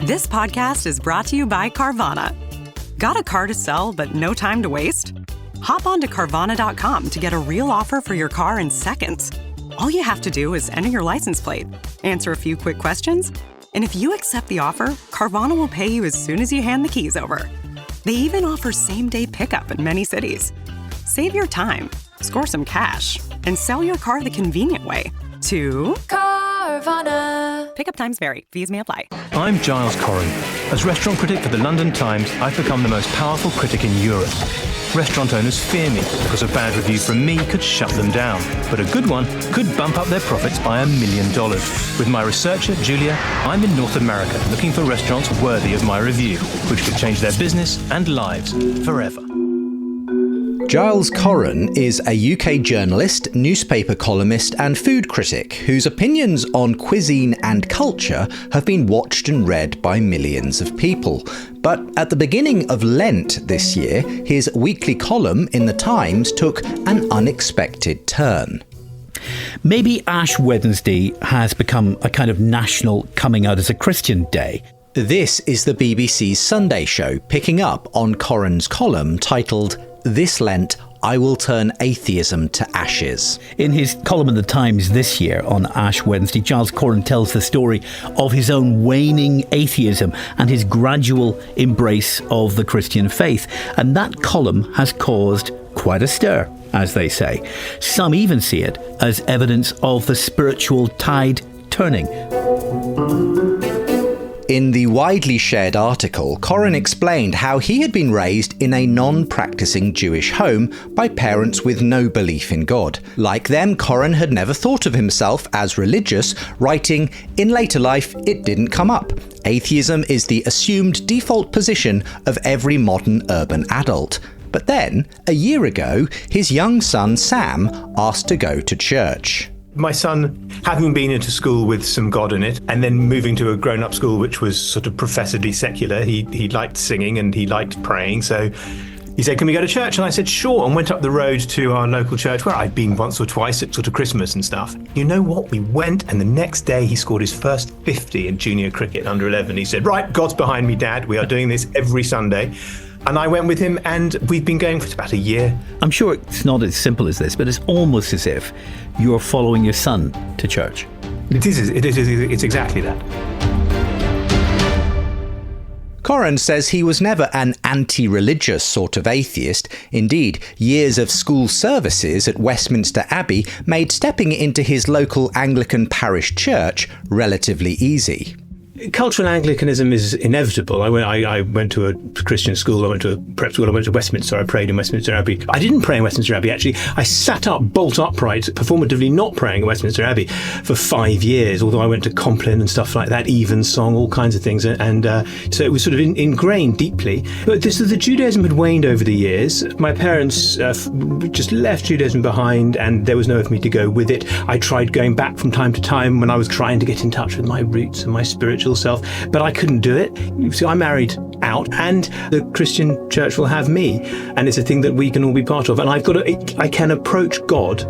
This podcast is brought to you by Carvana. Got a car to sell but no time to waste? Hop on to Carvana.com to get a real offer for your car in seconds. All you have to do is enter your license plate, answer a few quick questions, and if you accept the offer, Carvana will pay you as soon as you hand the keys over. They even offer same-day pickup in many cities. Save your time, score some cash, and sell your car the convenient way to Carvana. Pickup times vary. Fees may apply. I'm Giles Coren. As restaurant critic for the London Times, I've become the most powerful critic in Europe. Restaurant owners fear me because a bad review from me could shut them down, but a good one could bump up their profits by $1 million. With my researcher, Julia, I'm in North America looking for restaurants worthy of my review, which could change their business and lives forever. Giles Coren is a UK journalist, newspaper columnist and food critic whose opinions on cuisine and culture have been watched and read by millions of people. But at the beginning of Lent this year, his weekly column in The Times took an unexpected turn. Maybe Ash Wednesday has become a kind of national coming out as a Christian day. This is the BBC's Sunday show, picking up on Coren's column titled "This Lent, I Will Turn Atheism to Ashes." In his column in The Times this year on Ash Wednesday, Giles Coren tells the story of his own waning atheism and his gradual embrace of the Christian faith. And that column has caused quite a stir, as they say. Some even see it as evidence of the spiritual tide turning. In the widely shared article, Coren explained how he had been raised in a non-practicing Jewish home by parents with no belief in God. Like them, Coren had never thought of himself as religious, writing, "In later life, it didn't come up. Atheism is the assumed default position of every modern urban adult." But then, a year ago, his young son Sam asked to go to church. My son, having been into school with some God in it, and then moving to a grown-up school which was sort of professedly secular, he liked singing and he liked praying, so he said, "Can we go to church?" And I said, "Sure," and went up the road to our local church where I'd been once or twice at sort of Christmas and stuff. You know what? We went, and the next day he scored his first 50 in junior cricket under 11. He said, "Right, God's behind me, Dad. We are doing this every Sunday." And I went with him, and we've been going for about a year. I'm sure it's not as simple as this, but it's almost as if you're following your son to church. It's exactly that. Coren says he was never an anti-religious sort of atheist. Indeed, years of school services at Westminster Abbey made stepping into his local Anglican parish church relatively easy. Cultural Anglicanism is inevitable. I went to a Christian school, I went to a prep school, I went to Westminster, I prayed in Westminster Abbey. I didn't pray in Westminster Abbey, actually. I sat up, bolt upright, performatively not praying in Westminster Abbey for 5 years, although I went to Compline and stuff like that, Evensong, all kinds of things. And so it was sort of ingrained deeply. But the Judaism had waned over the years. My parents just left Judaism behind, and there was nowhere for me to go with it. I tried going back from time to time when I was trying to get in touch with my roots and my spiritual self, but I couldn't do it. So I married out, and the Christian church will have me, and it's a thing that we can all be part of. And I can approach God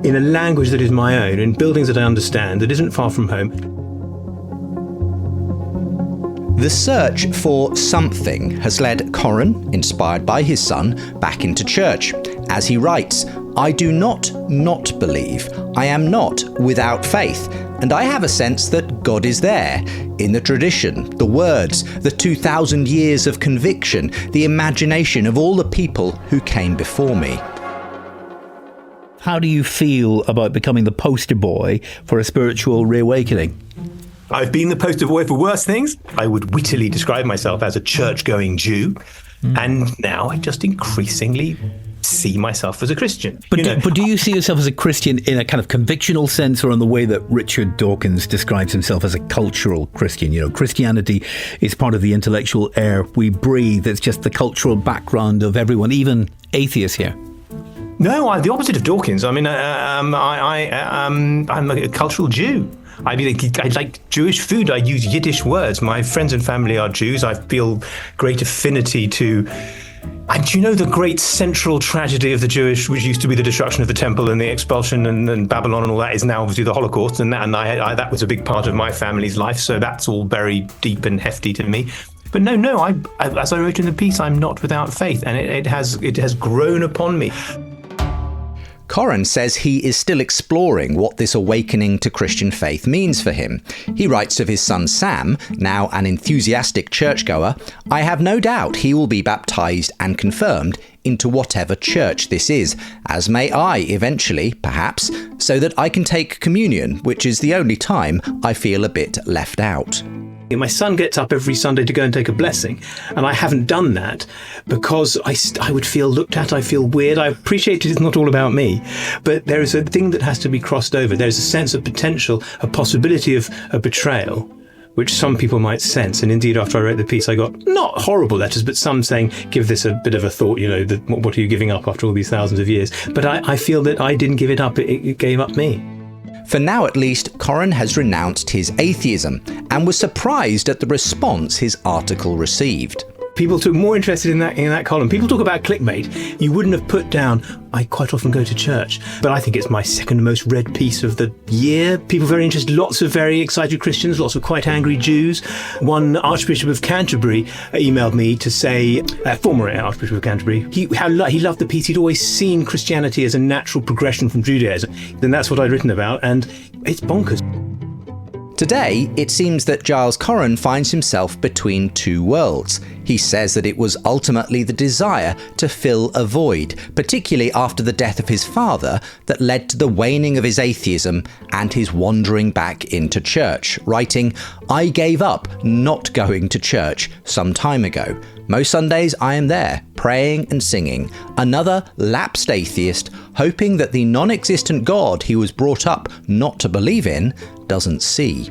in a language that is my own, in buildings that I understand, that isn't far from home. The search for something has led Coren, inspired by his son, back into church. As he writes, "I do not believe. I am not without faith. And I have a sense that God is there, in the tradition, the words, the 2,000 years of conviction, the imagination of all the people who came before me." How do you feel about becoming the poster boy for a spiritual reawakening? I've been the poster boy for worse things. I would wittily describe myself as a church-going Jew. And now I just increasingly see myself as a Christian. But do you see yourself as a Christian in a kind of convictional sense, or in the way that Richard Dawkins describes himself as a cultural Christian? You know, Christianity is part of the intellectual air we breathe. It's just the cultural background of everyone, even atheists here. No, I'm the opposite of Dawkins. I mean, I'm a cultural Jew. I like Jewish food. I use Yiddish words. My friends and family are Jews. I feel great affinity to And do you know the great central tragedy of the Jewish, which used to be the destruction of the temple and the expulsion and Babylon and all that, is now obviously the Holocaust, and that was a big part of my family's life, so that's all very deep and hefty to me. But no, I as I wrote in the piece, I'm not without faith, and it has grown upon me. Coren says he is still exploring what this awakening to Christian faith means for him. He writes of his son Sam, now an enthusiastic churchgoer, "I have no doubt he will be baptised and confirmed into whatever church this is, as may I eventually, perhaps, so that I can take communion, which is the only time I feel a bit left out." My son gets up every Sunday to go and take a blessing, and I haven't done that because I would feel looked at, I feel weird. I appreciate it's not all about me, but there is a thing that has to be crossed over. There's a sense of potential, a possibility of a betrayal, which some people might sense. And indeed, after I wrote the piece, I got not horrible letters, but some saying, give this a bit of a thought, what are you giving up after all these thousands of years? But I feel that I didn't give it up, it gave up me. For now at least, Coren has renounced his atheism and was surprised at the response his article received. People took more interest in that column. People talk about clickbait. You wouldn't have put down, I quite often go to church, but I think it's my second most read piece of the year. People very interested, lots of very excited Christians, lots of quite angry Jews. One Archbishop of Canterbury emailed me to say, former Archbishop of Canterbury, he loved the piece. He'd always seen Christianity as a natural progression from Judaism. Then that's what I'd written about, and it's bonkers. Today, it seems that Giles Coren finds himself between two worlds. He says that it was ultimately the desire to fill a void, particularly after the death of his father, that led to the waning of his atheism and his wandering back into church, writing, "I gave up not going to church some time ago. Most Sundays I am there, praying and singing. Another lapsed atheist, hoping that the non-existent God he was brought up not to believe in doesn't see."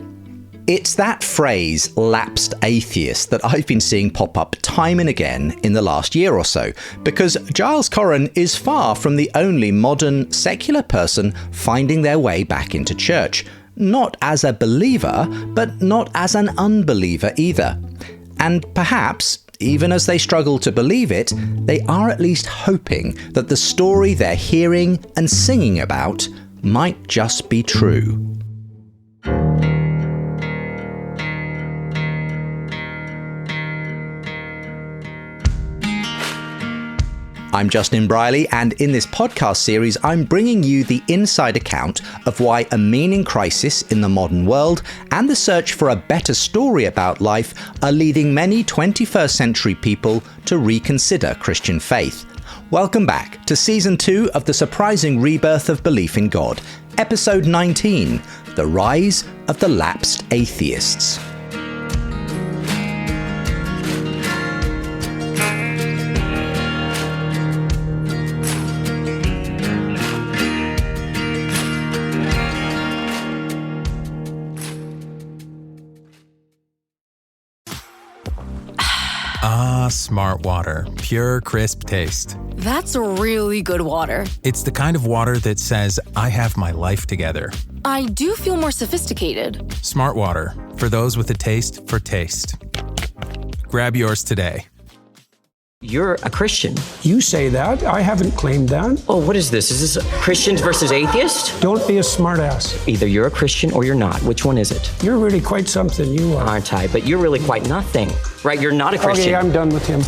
It's that phrase, lapsed atheist, that I've been seeing pop up time and again in the last year or so, because Giles Coren is far from the only modern, secular person finding their way back into church. Not as a believer, but not as an unbeliever either. And perhaps, even as they struggle to believe it, they are at least hoping that the story they're hearing and singing about might just be true. I'm Justin Brierley, and in this podcast series, I'm bringing you the inside account of why a meaning crisis in the modern world and the search for a better story about life are leading many 21st century people to reconsider Christian faith. Welcome back to Season 2 of the surprising rebirth of belief in God, Episode 19, The Rise of the Lapsed Atheists. Smart water. Pure, crisp taste. That's really good water. It's the kind of water that says, I have my life together. I do feel more sophisticated. Smart water. For those with a taste for taste. Grab yours today. You're a Christian. You say that. I haven't claimed that. Oh, what is this? Is this Christians versus atheists? Don't be a smartass. Either you're a Christian or you're not. Which one is it? You're really quite something, you are. Aren't I? But you're really quite nothing. Right? You're not a Christian. Okay, I'm done with him.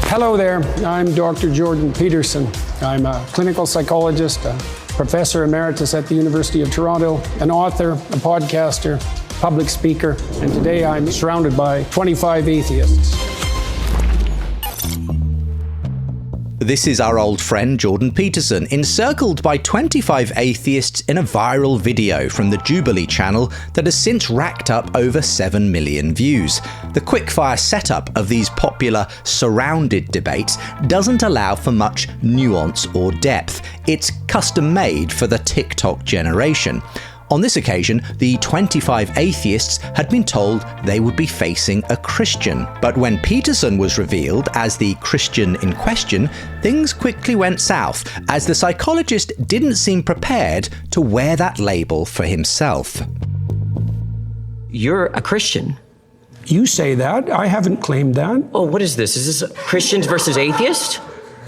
Hello there. I'm Dr. Jordan Peterson. I'm a clinical psychologist, a professor emeritus at the University of Toronto, an author, a podcaster, public speaker, and today I'm surrounded by 25 atheists. This is our old friend Jordan Peterson, encircled by 25 atheists in a viral video from the Jubilee channel that has since racked up over 7 million views. The quickfire setup of these popular surrounded debates doesn't allow for much nuance or depth. It's custom made for the TikTok generation. On this occasion, the 25 atheists had been told they would be facing a Christian. But when Peterson was revealed as the Christian in question, things quickly went south, as the psychologist didn't seem prepared to wear that label for himself. You're a Christian. You say that. I haven't claimed that. Oh, what is this? Is this Christians versus atheists?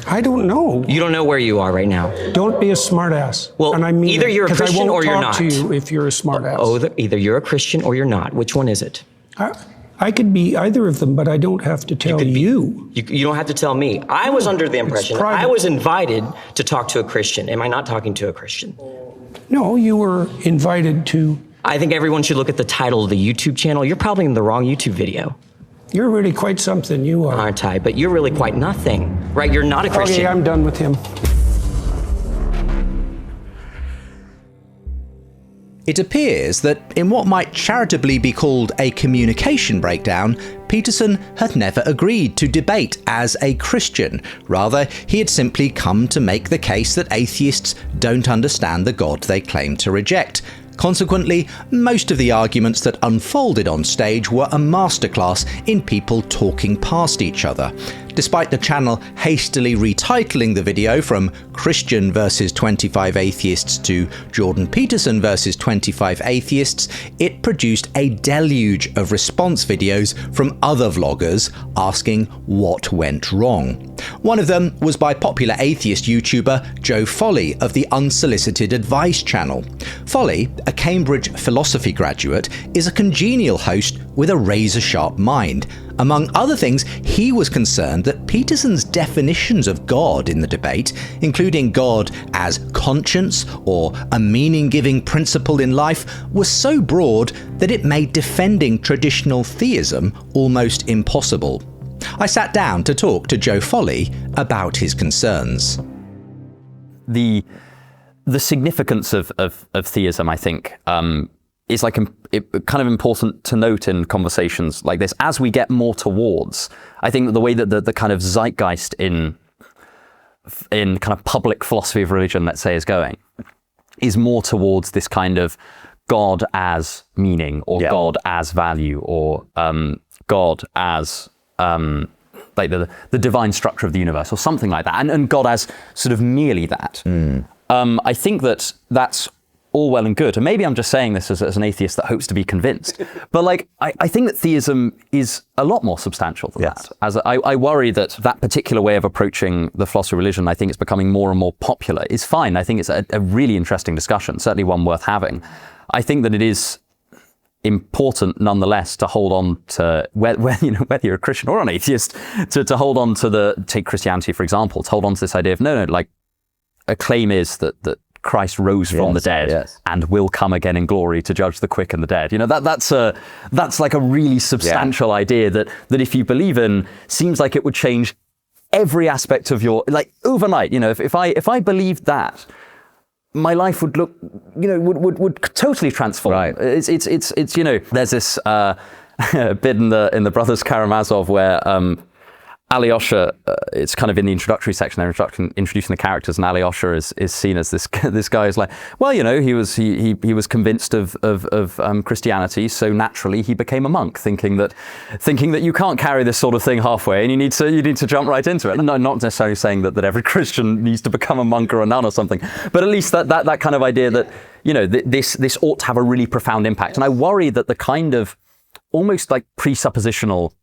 I don't know. You don't know where you are right now. Don't be a smartass. Well, and I mean either you're a Christian or you're not. I won't talk to you if you're a smartass. Either you're a Christian or you're not. Which one is it? I could be either of them, but I don't have to tell you. You don't have to tell me. I was under the impression I was invited to talk to a Christian. Am I not talking to a Christian? No, you were invited to. I think everyone should look at the title of the YouTube channel. You're probably in the wrong YouTube video. You're really quite something, you are. Aren't I? But you're really quite nothing, right? You're not a Christian. Okay, I'm done with him. It appears that in what might charitably be called a communication breakdown, Peterson had never agreed to debate as a Christian. Rather, he had simply come to make the case that atheists don't understand the God they claim to reject. Consequently, most of the arguments that unfolded on stage were a masterclass in people talking past each other. Despite the channel hastily retitling the video from Christian versus 25 Atheists to Jordan Peterson versus 25 Atheists, it produced a deluge of response videos from other vloggers asking what went wrong. One of them was by popular atheist YouTuber Joe Folley of the Unsolicited Advice channel. Folley, a Cambridge philosophy graduate, is a congenial host with a razor-sharp mind. Among other things, he was concerned that Peterson's definitions of God in the debate, including God as conscience or a meaning-giving principle in life, was so broad that it made defending traditional theism almost impossible. I sat down to talk to Joe Folley about his concerns. The significance of theism, I think, is kind of important to note in conversations like this. As we get more towards, I think that the way that the kind of zeitgeist in kind of public philosophy of religion, let's say, is going, is more towards this kind of God as meaning, or God as value, or God as like the divine structure of the universe, or something like that, and God as sort of merely that. I think that that's all well and good, and maybe I'm just saying this as an atheist that hopes to be convinced, but like I think that theism is a lot more substantial than that. As I worry that particular way of approaching the philosophy of religion, I think it's becoming more and more popular, is fine. I think it's a really interesting discussion, certainly one worth having. I think that it is important nonetheless to hold on to, whether you're a Christian or an atheist, to hold on to take Christianity for example, to hold on to this idea of like a claim is that Christ rose from the dead and will come again in glory to judge the quick and the dead. That's like a really substantial idea that if you believe in, seems like it would change every aspect of your, like, overnight. If I believed that, my life would look, would totally transform. Right. It's there's this bit in the Brothers Karamazov where Alyosha, it's kind of in the introductory section, they're introducing the characters, and Alyosha is seen as this guy who's like, well, he was convinced of Christianity, so naturally he became a monk, thinking that you can't carry this sort of thing halfway, and you need to jump right into it. And I'm not necessarily saying that every Christian needs to become a monk or a nun or something, but at least that kind of idea that this ought to have a really profound impact. And I worry that the kind of almost like presuppositional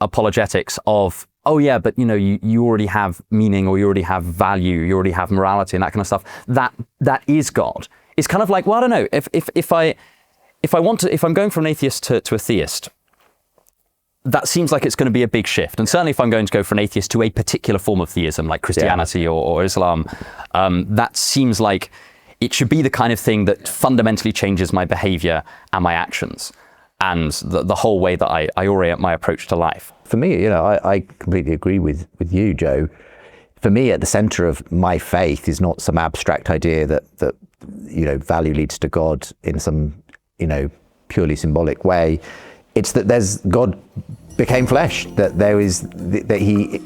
apologetics of, oh yeah, but you already have meaning, or you already have value, you already have morality and that kind of stuff, that is God. It's kind of like, well, I don't know, if I'm going from an atheist to a theist, that seems like it's going to be a big shift. And certainly if I'm going to go from an atheist to a particular form of theism, like Christianity or Islam, that seems like it should be the kind of thing that fundamentally changes my behavior and my actions, and the whole way that I orient my approach to life. For me, I completely agree with you, Joe. For me, at the center of my faith is not some abstract idea that value leads to God in some, purely symbolic way. It's that God became flesh, that he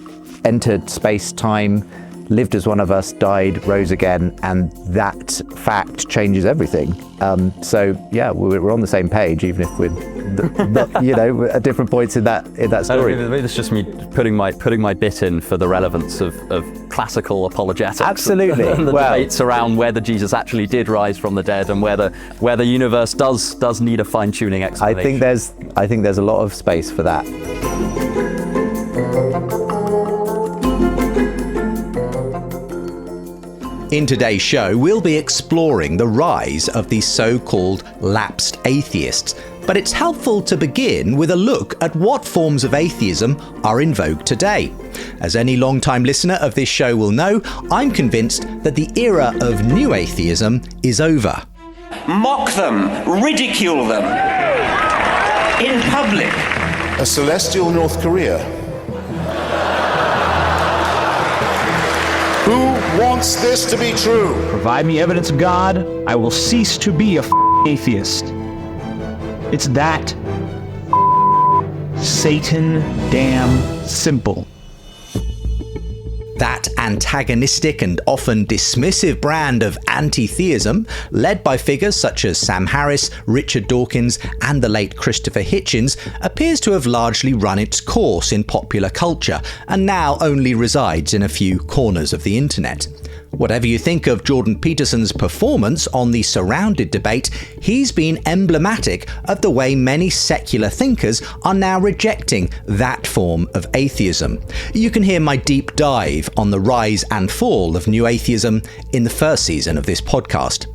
entered space, time, lived as one of us, died, rose again, and that fact changes everything. So yeah, we're on the same page, even if we're at different points in that story. Maybe it's just me putting my bit in for the relevance of classical apologetics. Absolutely. And the debates around whether Jesus actually did rise from the dead and whether the universe does need a fine-tuning explanation. I think there's a lot of space for that. In today's show, we'll be exploring the rise of the so-called lapsed atheists, but it's helpful to begin with a look at what forms of atheism are in vogue today. As any long-time listener of this show will know, I'm convinced that the era of new atheism is over. Mock them, ridicule them, in public. A celestial North Korea. Who wants this to be true? Provide me evidence of God, I will cease to be a atheist. It's that Satan damn simple. That antagonistic and often dismissive brand of anti-theism, led by figures such as Sam Harris, Richard Dawkins, and the late Christopher Hitchens, appears to have largely run its course in popular culture and now only resides in a few corners of the internet. Whatever you think of Jordan Peterson's performance on the Surrounded debate, he's been emblematic of the way many secular thinkers are now rejecting that form of atheism. You can hear my deep dive on the rise and fall of new atheism in the first season of this podcast.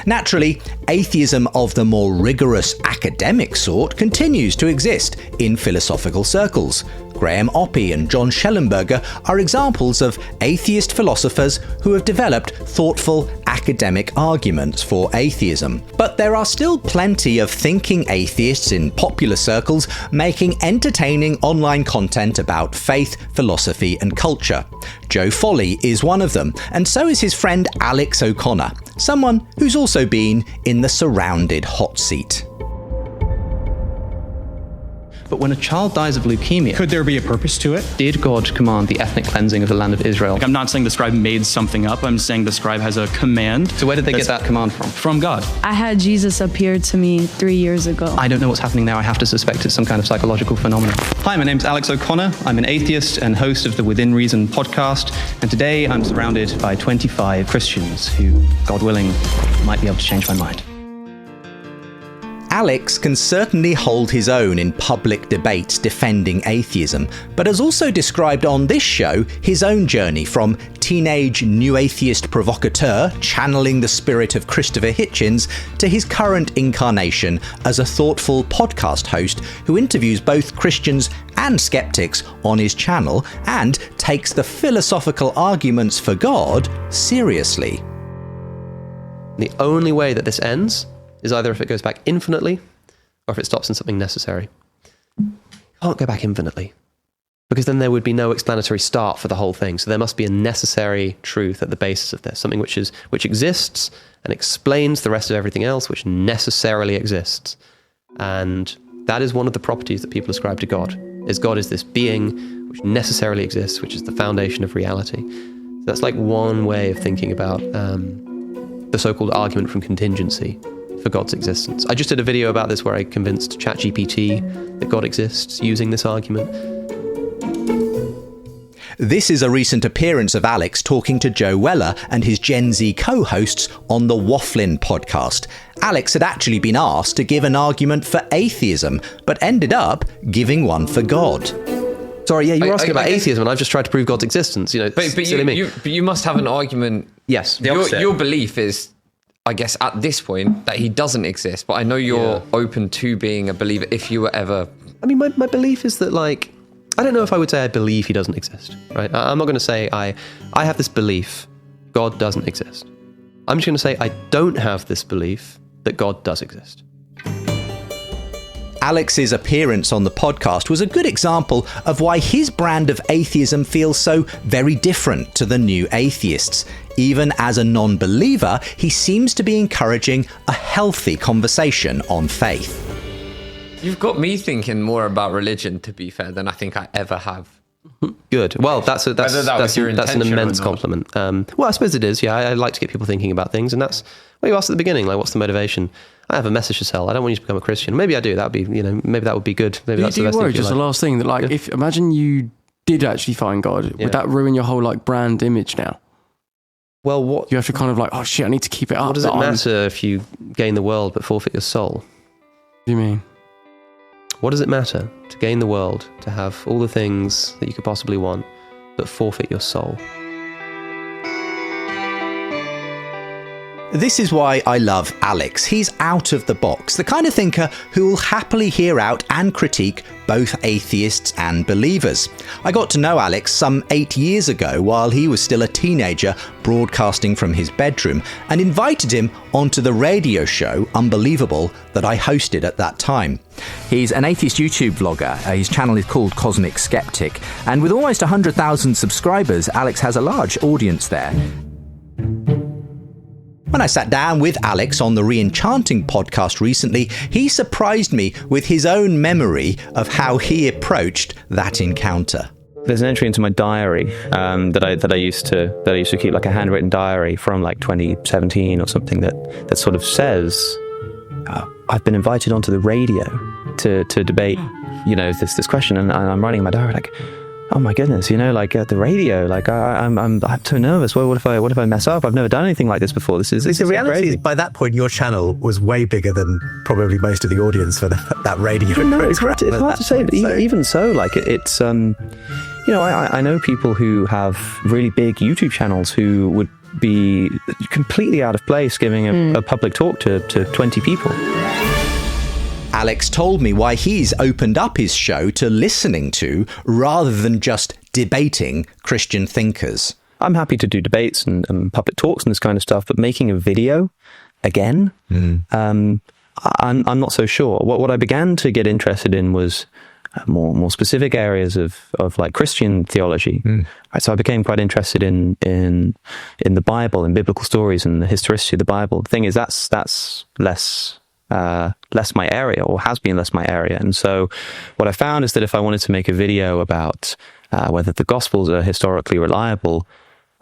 Naturally, atheism of the more rigorous academic sort continues to exist in philosophical circles. Graham Oppy and John Schellenberger are examples of atheist philosophers who have developed thoughtful academic arguments for atheism. But there are still plenty of thinking atheists in popular circles making entertaining online content about faith, philosophy and culture. Joe Folley is one of them, and so is his friend Alex O'Connor, someone who's also been in the Surrounded hot seat. But when a child dies of leukemia, could there be a purpose to it? Did God command the ethnic cleansing of the land of Israel? I'm not saying the scribe made something up. I'm saying the scribe has a command. So where did they get that command from? From God. I had Jesus appear to me 3 years ago. I don't know what's happening now. I have to suspect it's some kind of psychological phenomenon. Hi, my name's Alex O'Connor. I'm an atheist and host of the Within Reason podcast. And today I'm surrounded by 25 Christians who, God willing, might be able to change my mind. Alex can certainly hold his own in public debates defending atheism, but has also described on this show his own journey from teenage new atheist provocateur channeling the spirit of Christopher Hitchens to his current incarnation as a thoughtful podcast host who interviews both Christians and skeptics on his channel and takes the philosophical arguments for God seriously. The only way that this ends is either if it goes back infinitely or if it stops in something necessary. It can't go back infinitely because then there would be no explanatory start for the whole thing. So there must be a necessary truth at the basis of this, something which exists and explains the rest of everything else, which necessarily exists. And that is one of the properties that people ascribe to God, is God is this being which necessarily exists, which is the foundation of reality. So that's like one way of thinking about the so-called argument from contingency for God's existence. I just did a video about this where I convinced ChatGPT that God exists using this argument. This is a recent appearance of Alex talking to Joe Weller and his Gen Z co-hosts on the Wafflin podcast. Alex had actually been asked to give an argument for atheism, but ended up giving one for God. Sorry, yeah, you're asking about atheism, and I've just tried to prove God's existence. But you must have an argument. Yes, your belief is, I guess, at this point, that he doesn't exist. But I know you're open to being a believer if you were ever... I mean, my belief is that, like, I don't know if I would say I believe he doesn't exist, right? I'm not going to say I have this belief God doesn't exist. I'm just going to say I don't have this belief that God does exist. Alex's appearance on the podcast was a good example of why his brand of atheism feels so very different to the new atheists. Even as a non-believer, he seems to be encouraging a healthy conversation on faith. You've got me thinking more about religion, to be fair, than I think I ever have Good. Well, that's an immense compliment. Well, I suppose it is. Yeah, I like to get people thinking about things, and that's what you asked at the beginning. Like, what's the motivation? I have a message to sell. I don't want you to become a Christian. Maybe I do. That would be, maybe that would be good. Maybe that's the best thing. Just the last thing that, like, if imagine you did actually find God, would that ruin your whole like brand image now? Well, what you have to kind of like, oh shit, I need to keep it up. What does it matter if you gain the world but forfeit your soul? What do you mean? What does it matter to gain the world, to have all the things that you could possibly want, but forfeit your soul? This is why I love Alex. He's out of the box, the kind of thinker who will happily hear out and critique both atheists and believers. I got to know Alex some 8 years ago while he was still a teenager broadcasting from his bedroom, and invited him onto the radio show Unbelievable that I hosted at that time. He's an atheist YouTube vlogger. His channel is called Cosmic Skeptic, and with almost 100,000 subscribers, Alex has a large audience there. When I sat down with Alex on the Re-Enchanting podcast recently, he surprised me with his own memory of how he approached that encounter. There's an entry into my diary that I used to keep, like a handwritten diary from like 2017 or something that sort of says, I've been invited onto the radio to debate, this question, and I'm writing in my diary like, oh my goodness, like at the radio, like I'm so nervous. What if I mess up? I've never done anything like this before. This is the reality crazy. Is by that point your channel was way bigger than probably most of the audience for that radio. No, it's hard to say, but even so, like it's I know people who have really big YouTube channels who would be completely out of place giving a public talk to 20 people. Alex told me why he's opened up his show to listening to rather than just debating Christian thinkers. I'm happy to do debates and public talks and this kind of stuff, but making a video again, I'm not so sure. What I began to get interested in was more specific areas of like Christian theology. Right, so I became quite interested in the Bible and biblical stories and the historicity of the Bible. The thing is, that's less my area, or has been less my area. And so what I found is that if I wanted to make a video about whether the Gospels are historically reliable,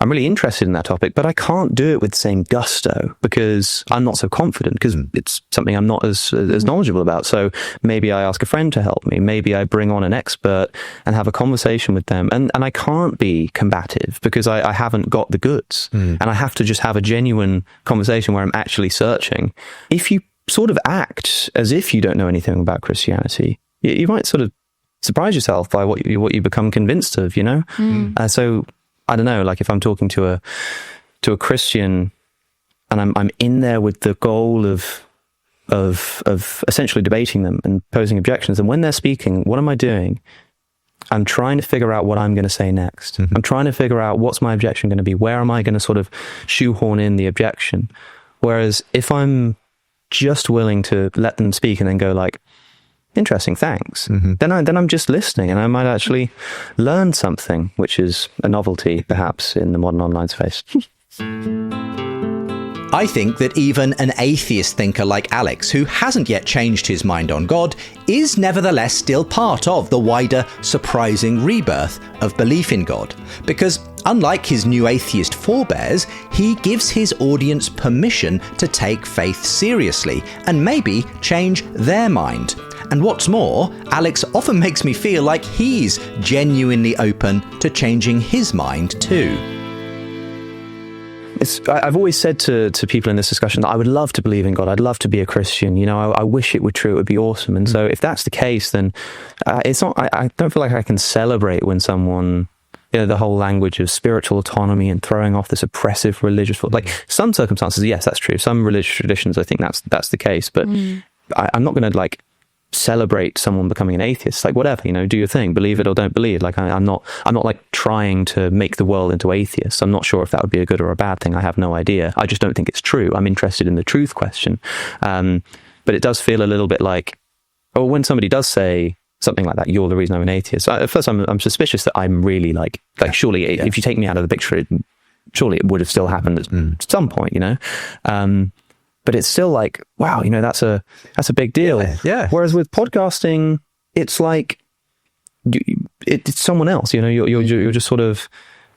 I'm really interested in that topic, but I can't do it with the same gusto because I'm not so confident, because it's something I'm not as knowledgeable about. So maybe I ask a friend to help me. Maybe I bring on an expert and have a conversation with them. And I can't be combative because I haven't got the goods. And I have to just have a genuine conversation where I'm actually searching. If you sort of act as if you don't know anything about Christianity, you might sort of surprise yourself by what you become convinced of, so I don't know, like if I'm talking to a Christian and I'm in there with the goal of essentially debating them and posing objections, and when they're speaking, what am I doing? I'm trying to figure out what I'm going to say next. I'm trying to figure out what's my objection going to be, where am I going to sort of shoehorn in the objection. Whereas if I'm just willing to let them speak and then go like, interesting, thanks, then I'm just listening, and I might actually learn something, which is a novelty perhaps in the modern online space. I think that even an atheist thinker like Alex, who hasn't yet changed his mind on God, is nevertheless still part of the wider, surprising rebirth of belief in God. Because unlike his new atheist forebears, he gives his audience permission to take faith seriously and maybe change their mind. And what's more, Alex often makes me feel like he's genuinely open to changing his mind too. I've always said to people in this discussion that I would love to believe in God. I'd love to be a Christian. I wish it were true. It would be awesome. And so if that's the case, then it's not. I don't feel like I can celebrate when someone, the whole language of spiritual autonomy and throwing off this oppressive religious, like some circumstances, yes, that's true. Some religious traditions, I think that's the case. But I'm not going to like celebrate someone becoming an atheist. Like whatever, do your thing, believe it or don't believe. Like I'm not like trying to make the world into atheists. I'm not sure if that would be a good or a bad thing. I have no idea. I just don't think it's true. I'm interested in the truth question. But it does feel a little bit like, when somebody does say something like that, you're the reason I'm an atheist. At first I'm suspicious that I'm really like surely if you take me out of the picture, surely it would have still happened at some point, But it's still like, wow, that's a big deal. Yeah. Whereas with podcasting, it's like it's someone else. You're just sort of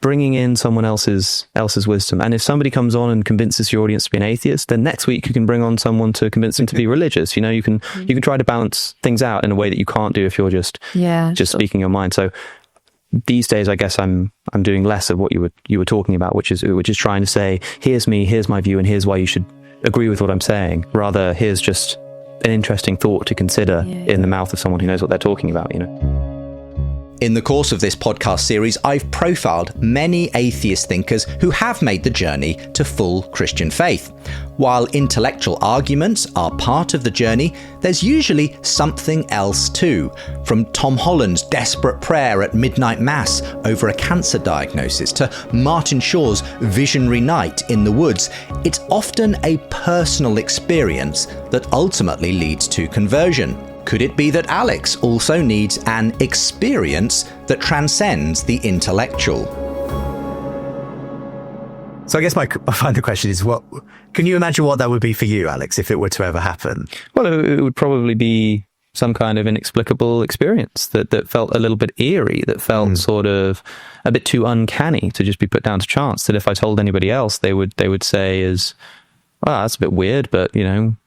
bringing in someone else's wisdom. And if somebody comes on and convinces your audience to be an atheist, then next week you can bring on someone to convince them to be religious. You can try to balance things out in a way that you can't do if you're just speaking your mind. So these days, I guess I'm doing less of what you were talking about, which is trying to say, here's me, here's my view, and here's why you should agree with what I'm saying. Rather, here's just an interesting thought to consider in the mouth of someone who knows what they're talking about. In the course of this podcast series, I've profiled many atheist thinkers who have made the journey to full Christian faith. While intellectual arguments are part of the journey, there's usually something else too. From Tom Holland's desperate prayer at midnight mass over a cancer diagnosis to Martin Shaw's visionary night in the woods, it's often a personal experience that ultimately leads to conversion. Could it be that Alex also needs an experience that transcends the intellectual? So I guess my final question is, can you imagine what that would be for you, Alex, if it were to ever happen? Well, it would probably be some kind of inexplicable experience that felt a little bit eerie, that felt sort of a bit too uncanny to just be put down to chance. That if I told anybody else, they would say that's a bit weird, but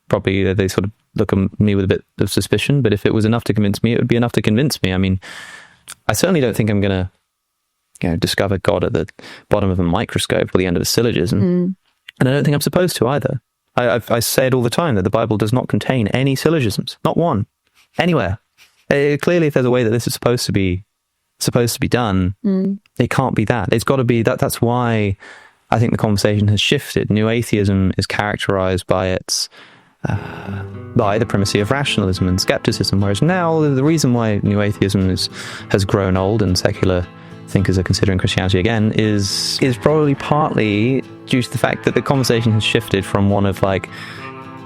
probably they sort of look at me with a bit of suspicion. But if it was enough to convince me, it would be enough to convince me. I mean, I certainly don't think I'm going to discover God at the bottom of a microscope or the end of a syllogism. And I don't think I'm supposed to either. I say it all the time that the Bible does not contain any syllogisms, not one, anywhere. Clearly, if there's a way that this is supposed to be done, it can't be that. It's got to be that. That's why I think the conversation has shifted. New atheism is characterized by the primacy of rationalism and skepticism, whereas now the reason why new atheism has grown old and secular thinkers are considering Christianity again is probably partly due to the fact that the conversation has shifted from one of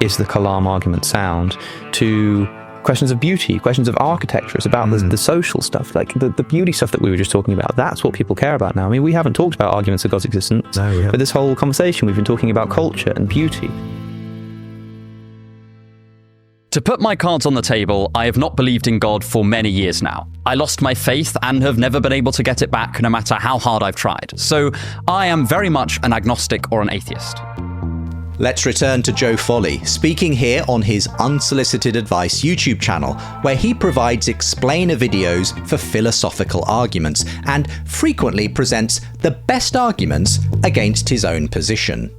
is the Kalam argument sound, to questions of beauty, questions of architecture. It's about the social stuff, the beauty stuff that we were just talking about. That's what people care about now. I mean, we haven't talked about arguments of God's existence, but this whole conversation we've been talking about culture and beauty. To put my cards on the table, I have not believed in God for many years now. I lost my faith and have never been able to get it back, no matter how hard I've tried. So I am very much an agnostic or an atheist. Let's return to Joe Folley, speaking here on his Unsolicited Advice YouTube channel, where he provides explainer videos for philosophical arguments and frequently presents the best arguments against his own position.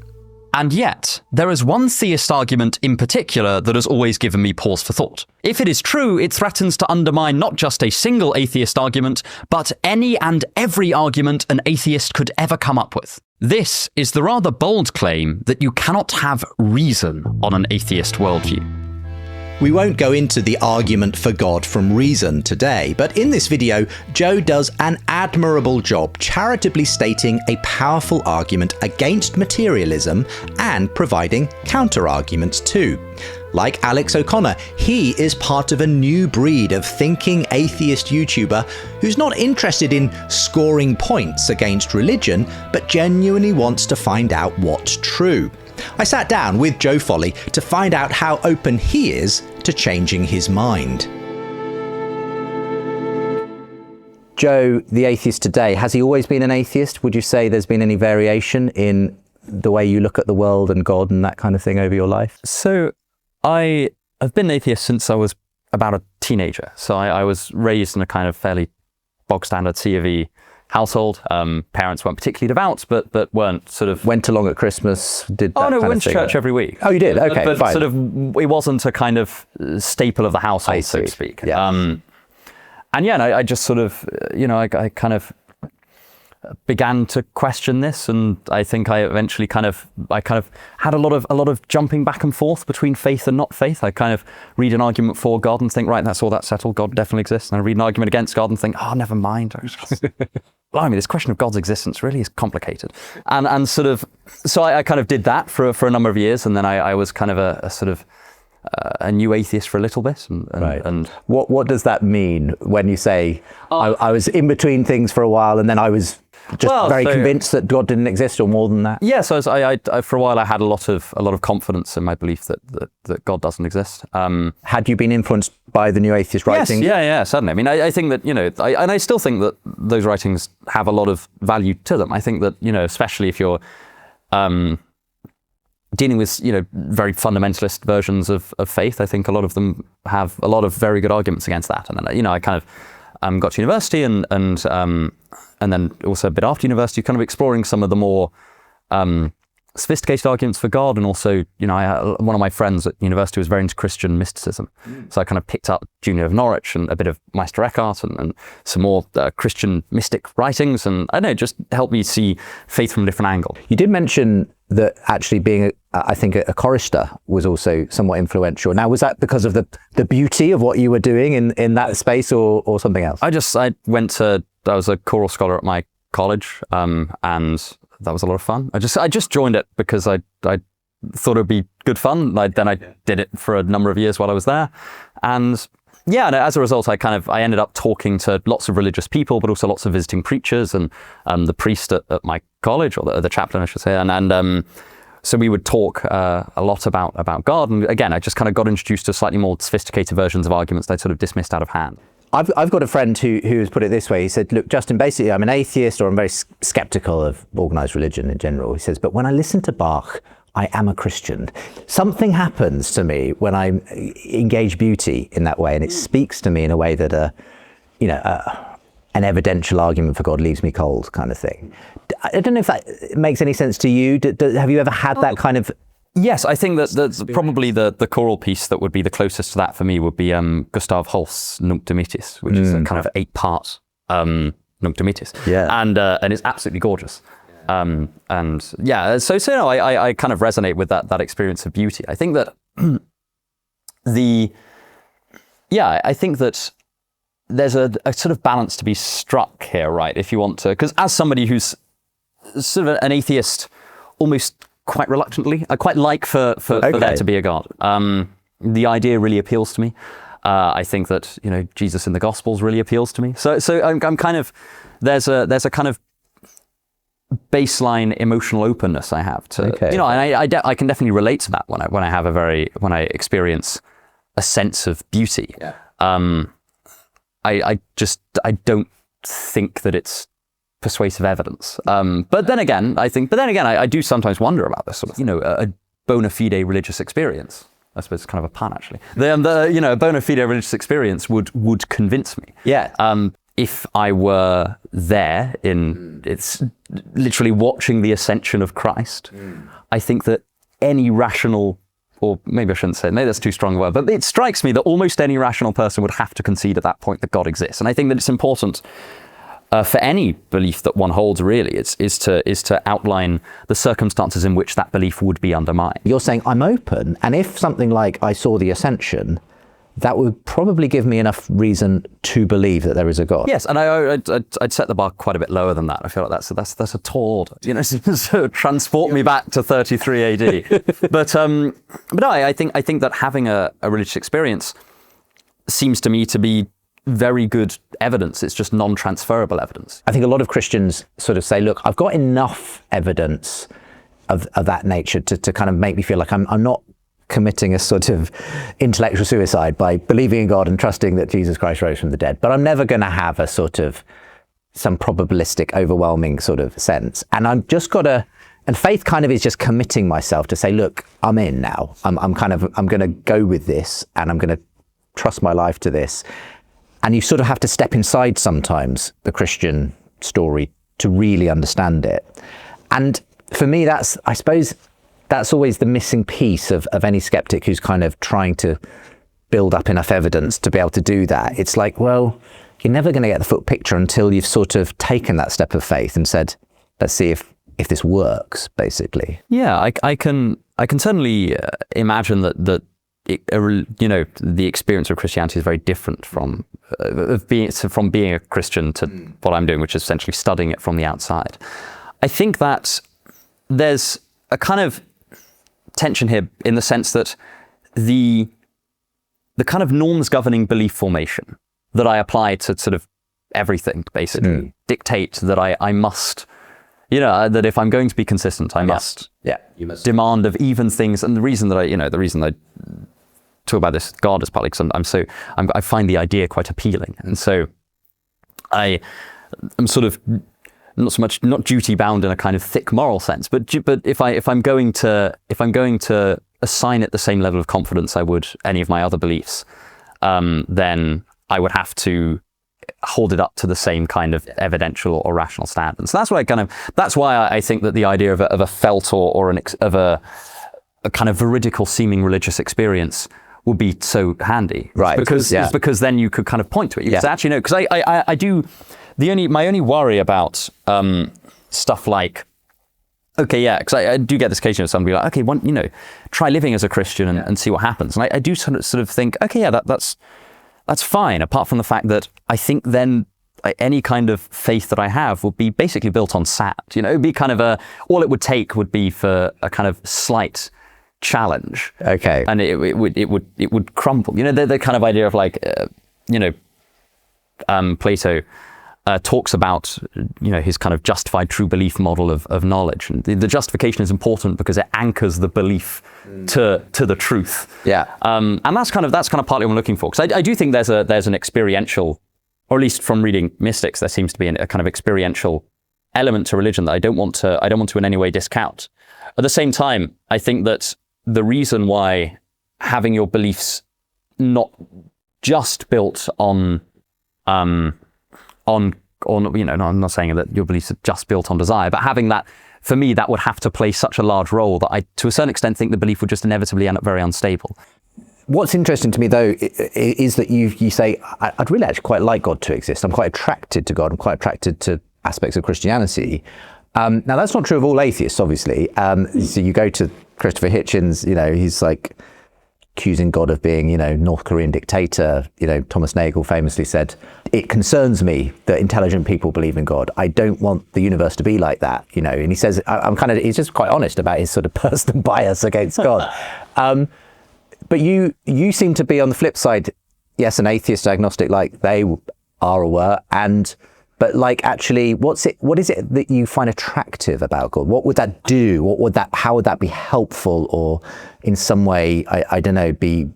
And yet, there is one theist argument in particular that has always given me pause for thought. If it is true, it threatens to undermine not just a single atheist argument, but any and every argument an atheist could ever come up with. This is the rather bold claim that you cannot have reason on an atheist worldview. We won't go into the argument for God from reason today, but in this video, Joe does an admirable job charitably stating a powerful argument against materialism and providing counter-arguments too. Like Alex O'Connor, he is part of a new breed of thinking atheist YouTuber who's not interested in scoring points against religion, but genuinely wants to find out what's true. I sat down with Joe Folley to find out how open he is to changing his mind. Joe, the atheist today, has he always been an atheist? Would you say there's been any variation in the way you look at the world and God and that kind of thing over your life? So I have been an atheist since I was about a teenager. So I was raised in a kind of fairly bog standard C of E household. Parents weren't particularly devout, but weren't sort of... Went along at Christmas, did that kind of thing? Oh no, went to church every week. Oh, you did? Okay, but fine. Sort of, it wasn't a kind of staple of the household, so to speak. Yeah. I just sort of, I kind of began to question this, and I think I eventually kind of had a lot of jumping back and forth between faith and not faith. I kind of read an argument for God and think, right, that's all, that's settled, God definitely exists. And I read an argument against God and think, oh, never mind. Blimey, this question of God's existence really is complicated. And sort of, so I kind of did that for a number of years, and then I was kind of a sort of a new atheist for a little bit. And what does that mean when you say I was in between things for a while and then I was just very convinced that God didn't exist, or more than that? Yeah, so I for a while I had a lot of confidence in my belief that God doesn't exist. Had you been influenced by the new atheist writings? Yes, yeah, certainly. I mean, I think that, and I still think that those writings have a lot of value to them. I think that, especially if you're dealing with, very fundamentalist versions of faith, I think a lot of them have a lot of very good arguments against that. And then, I kind of got to university and then also a bit after university, kind of exploring some of the more sophisticated arguments for God. And also, one of my friends at university was very into Christian mysticism. So I kind of picked up Junior of Norwich and a bit of Meister Eckhart and some more Christian mystic writings. And I don't know, just helped me see faith from a different angle. You did mention that actually being, I think, a chorister was also somewhat influential. Now, was that because of the beauty of what you were doing in that space, or something else? I was a choral scholar at my college, and that was a lot of fun. I just joined it because I thought it'd be good fun. Then I did it for a number of years while I was there, and yeah, and as a result, I ended up talking to lots of religious people, but also lots of visiting preachers and the priest at my college, or the chaplain, I should say, and so we would talk a lot about God. And again, I just kind of got introduced to slightly more sophisticated versions of arguments that I sort of dismissed out of hand. I've got a friend who has put it this way. He said, look, Justin, basically I'm an atheist, or I'm very skeptical of organised religion in general. He says, but when I listen to Bach, I am a Christian. Something happens to me when I engage beauty in that way, and it speaks to me in a way that an evidential argument for God leaves me cold, kind of thing. I don't know if that makes any sense to you. Have you ever had that kind of... Yes, I think that probably the choral piece that would be the closest to that for me would be Gustav Holst's Nunc Dimittis, which is a kind of 8-part Nunc Dimittis. Yeah. And it's absolutely gorgeous. And yeah, so I kind of resonate with that experience of beauty. I think that I think that there's a sort of balance to be struck here, right? If you want to, because as somebody who's sort of an atheist, almost quite reluctantly, I quite like for there to be a God. The idea really appeals to me. I think that Jesus in the Gospels really appeals to me. So I'm kind of there's a kind of baseline emotional openness I have to and I can definitely relate to that when I experience a sense of beauty. Yeah. I don't think that it's persuasive evidence. But then again, I do sometimes wonder about this sort of, a bona fide religious experience. I suppose it's kind of a pun, actually. A bona fide religious experience would convince me. Yeah. If I were there it's literally watching the ascension of Christ, I think that any rational, or maybe I shouldn't say, maybe that's too strong a word, but it strikes me that almost any rational person would have to concede at that point that God exists. And I think that it's important for any belief that one holds, really, is to outline the circumstances in which that belief would be undermined. You're saying I'm open, and if something like I saw the ascension, that would probably give me enough reason to believe that there is a God. Yes, and I'd set the bar quite a bit lower than that. I feel like that's a tall order, so transport me back to 33 AD. But no, I think that having a religious experience seems to me to be very good evidence. It's just non-transferable evidence. I think a lot of Christians sort of say, look, I've got enough evidence of that nature to kind of make me feel like I'm not committing a sort of intellectual suicide by believing in God and trusting that Jesus Christ rose from the dead. But I'm never going to have a sort of some probabilistic, overwhelming sort of sense. And I'm just got to, and faith kind of is just committing myself to say, look, I'm in now. I'm going to go with this, and I'm going to trust my life to this. And you sort of have to step inside sometimes the Christian story to really understand it. And for me, I suppose that's always the missing piece of any skeptic who's kind of trying to build up enough evidence to be able to do that. It's like, well, you're never going to get the full picture until you've sort of taken that step of faith and said, let's see if this works, basically. Yeah, I can certainly imagine that the experience of Christianity is very different from being a Christian to what I'm doing, which is essentially studying it from the outside. I think that there's a kind of tension here in the sense that the kind of norms governing belief formation that I apply to sort of everything, basically, dictate that I must, that if I'm going to be consistent, I must demand of even things. And the reason that I talk about this God is partly because I find the idea quite appealing. And so I'm sort of not duty bound in a kind of thick moral sense, but if I'm going to assign it the same level of confidence I would any of my other beliefs, then I would have to hold it up to the same kind of evidential or rational standard. So that's why I think that the idea of a felt or a kind of veridical seeming religious experience would be so handy, right? It's because then you could kind of point to it. You could say, actually, no, because I do. My only worry about stuff like, because I do get this occasion of somebody like, okay, try living as a Christian and see what happens. And I do sort of think, that's fine. Apart from the fact that I think then any kind of faith that I have would be basically built on sand. It'd be kind of all it would take would be for a kind of slight challenge. Okay. And it would crumble. The kind of idea of like, Plato talks about, his kind of justified true belief model of knowledge. And the justification is important because it anchors the belief to the truth. Yeah. And that's kind of partly what I'm looking for. Because I do think there's an experiential, or at least from reading mystics, there seems to be a kind of experiential element to religion that I don't want to in any way discount. At the same time, I think that the reason why having your beliefs not just built on I'm not saying that your beliefs are just built on desire, but having that, for me, that would have to play such a large role that I, to a certain extent, think the belief would just inevitably end up very unstable. What's interesting to me, though, is that you say, I'd really actually quite like God to exist. I'm quite attracted to God. I'm quite attracted to aspects of Christianity. Now, that's not true of all atheists, obviously. So you go to Christopher Hitchens, he's like accusing God of being, North Korean dictator. Thomas Nagel famously said, it concerns me that intelligent people believe in God. I don't want the universe to be like that, and he says, he's just quite honest about his sort of personal bias against God. But you seem to be on the flip side, yes, an atheist, agnostic, like they are or were, but like actually, what is it that you find attractive about God? What would that do? How would that be helpful, or in some way, I don't know, be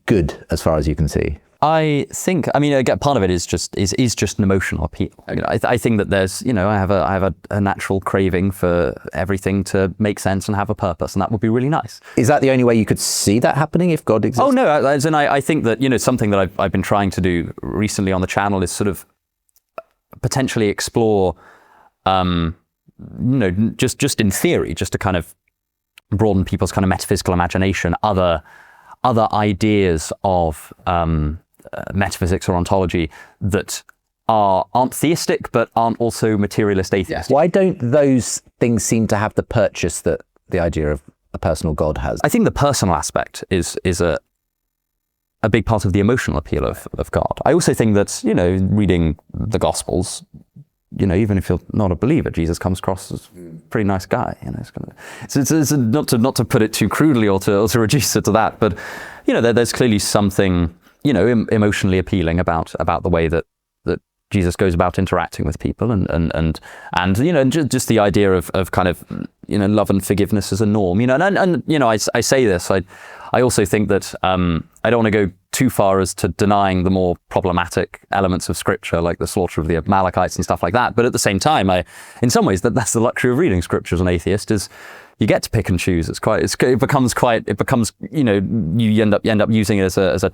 good as far as you can see? I think, again, part of it is just an emotional appeal. I think that there's, I have a natural craving for everything to make sense and have a purpose, and that would be really nice. Is that the only way you could see that happening if God exists? Oh no, as in I think that something that I've been trying to do recently on the channel is sort of potentially explore, just in theory, just to kind of broaden people's kind of metaphysical imagination, other ideas of metaphysics or ontology that aren't theistic but aren't also materialist atheist. Why don't those things seem to have the purchase that the idea of a personal God has? I think the personal aspect is a big part of the emotional appeal of God. I also think that, reading the Gospels, even if you're not a believer, Jesus comes across as a pretty nice guy. It's not to put it too crudely or to reduce it to that, but there's clearly something emotionally appealing about the way that Jesus goes about interacting with people, and just the idea of kind of love and forgiveness as a norm. I say this. I also think that I don't want to go too far as to denying the more problematic elements of Scripture, like the slaughter of the Amalekites and stuff like that. But at the same time, in some ways, that's the luxury of reading Scripture as an atheist, is you get to pick and choose. You end up using it as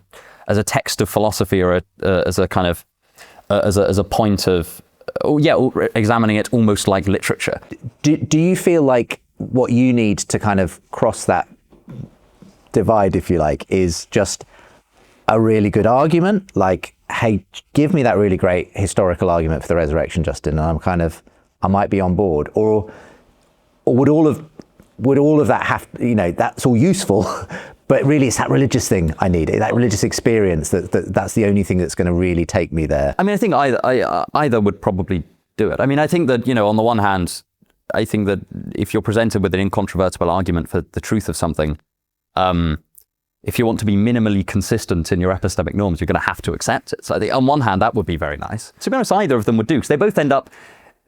a text of philosophy, or as a kind of as a point of examining it almost like literature. Do you feel like what you need to kind of cross that divide, if you like, is just a really good argument? Like, hey, give me that really great historical argument for the resurrection, Justin, and I might be on board. Or would all of that have, that's all useful, but really it's that religious thing I need, that religious experience, that's the only thing that's going to really take me there. I think either would probably do it. I think that, on the one hand, I think that if you're presented with an incontrovertible argument for the truth of something, if you want to be minimally consistent in your epistemic norms, you're going to have to accept it. So I think on one hand, that would be very nice. To be honest, either of them would do, because they both end up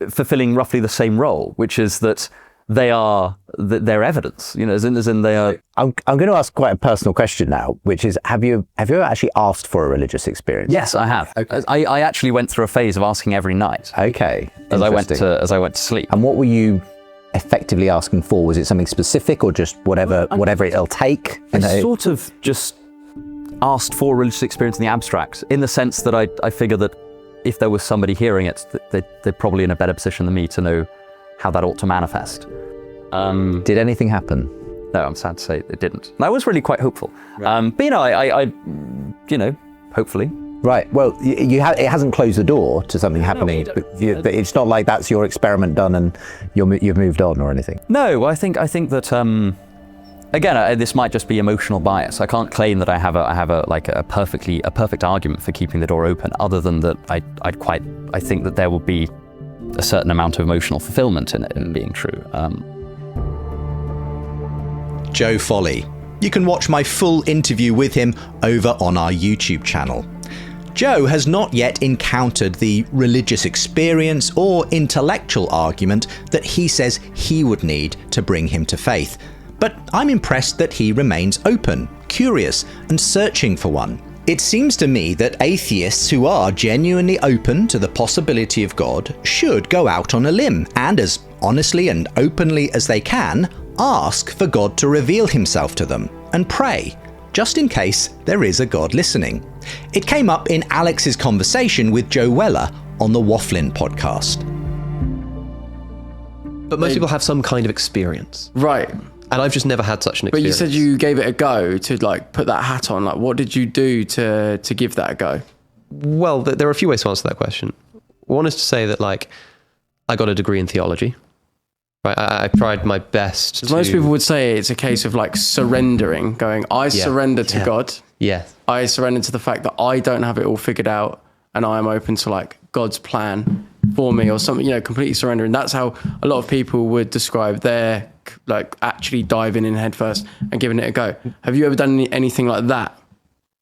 fulfilling roughly the same role, which is that they're evidence, as in they are. I'm going to ask quite a personal question now, which is, have you ever actually asked for a religious experience? Yes, I have. Okay. I actually went through a phase of asking every night. Okay. As I went to sleep. And what were you effectively asking for? Was it something specific, or just whatever it'll take? I sort of just asked for a religious experience in the abstract, in the sense that I figure that if there was somebody hearing it, they're probably in a better position than me to know how that ought to manifest. Did anything happen? No, I'm sad to say it didn't. And I was really quite hopeful. Right. But I hopefully. Right. Well, it hasn't closed the door to something happening, but it's not like that's your experiment done and you've moved on or anything. No, I think that again, this might just be emotional bias. I can't claim that I have a perfect argument for keeping the door open, other than that I think that there will be a certain amount of emotional fulfillment in it, in being true. Joe Folley. You can watch my full interview with him over on our YouTube channel. Joe has not yet encountered the religious experience or intellectual argument that he says he would need to bring him to faith. But I'm impressed that he remains open, curious, and searching for one. It seems to me that atheists who are genuinely open to the possibility of God should go out on a limb and, as honestly and openly as they can, ask for God to reveal himself to them and pray, just in case there is a God listening. It came up in Alex's conversation with Joe Weller on the Wafflin podcast. But most people have some kind of experience. Right. And I've just never had such an experience. But you said you gave it a go to put that hat on. What did you do to give that a go? Well, there are a few ways to answer that question. One is to say that I got a degree in theology. Right, I tried my best. Because most people would say it's a case of surrendering, going, I surrender to God. Yeah. I surrender to the fact that I don't have it all figured out, and I am open to God's plan for me, or something, completely surrendering. That's how a lot of people would describe their actually diving in head first and giving it a go. Have you ever done anything like that?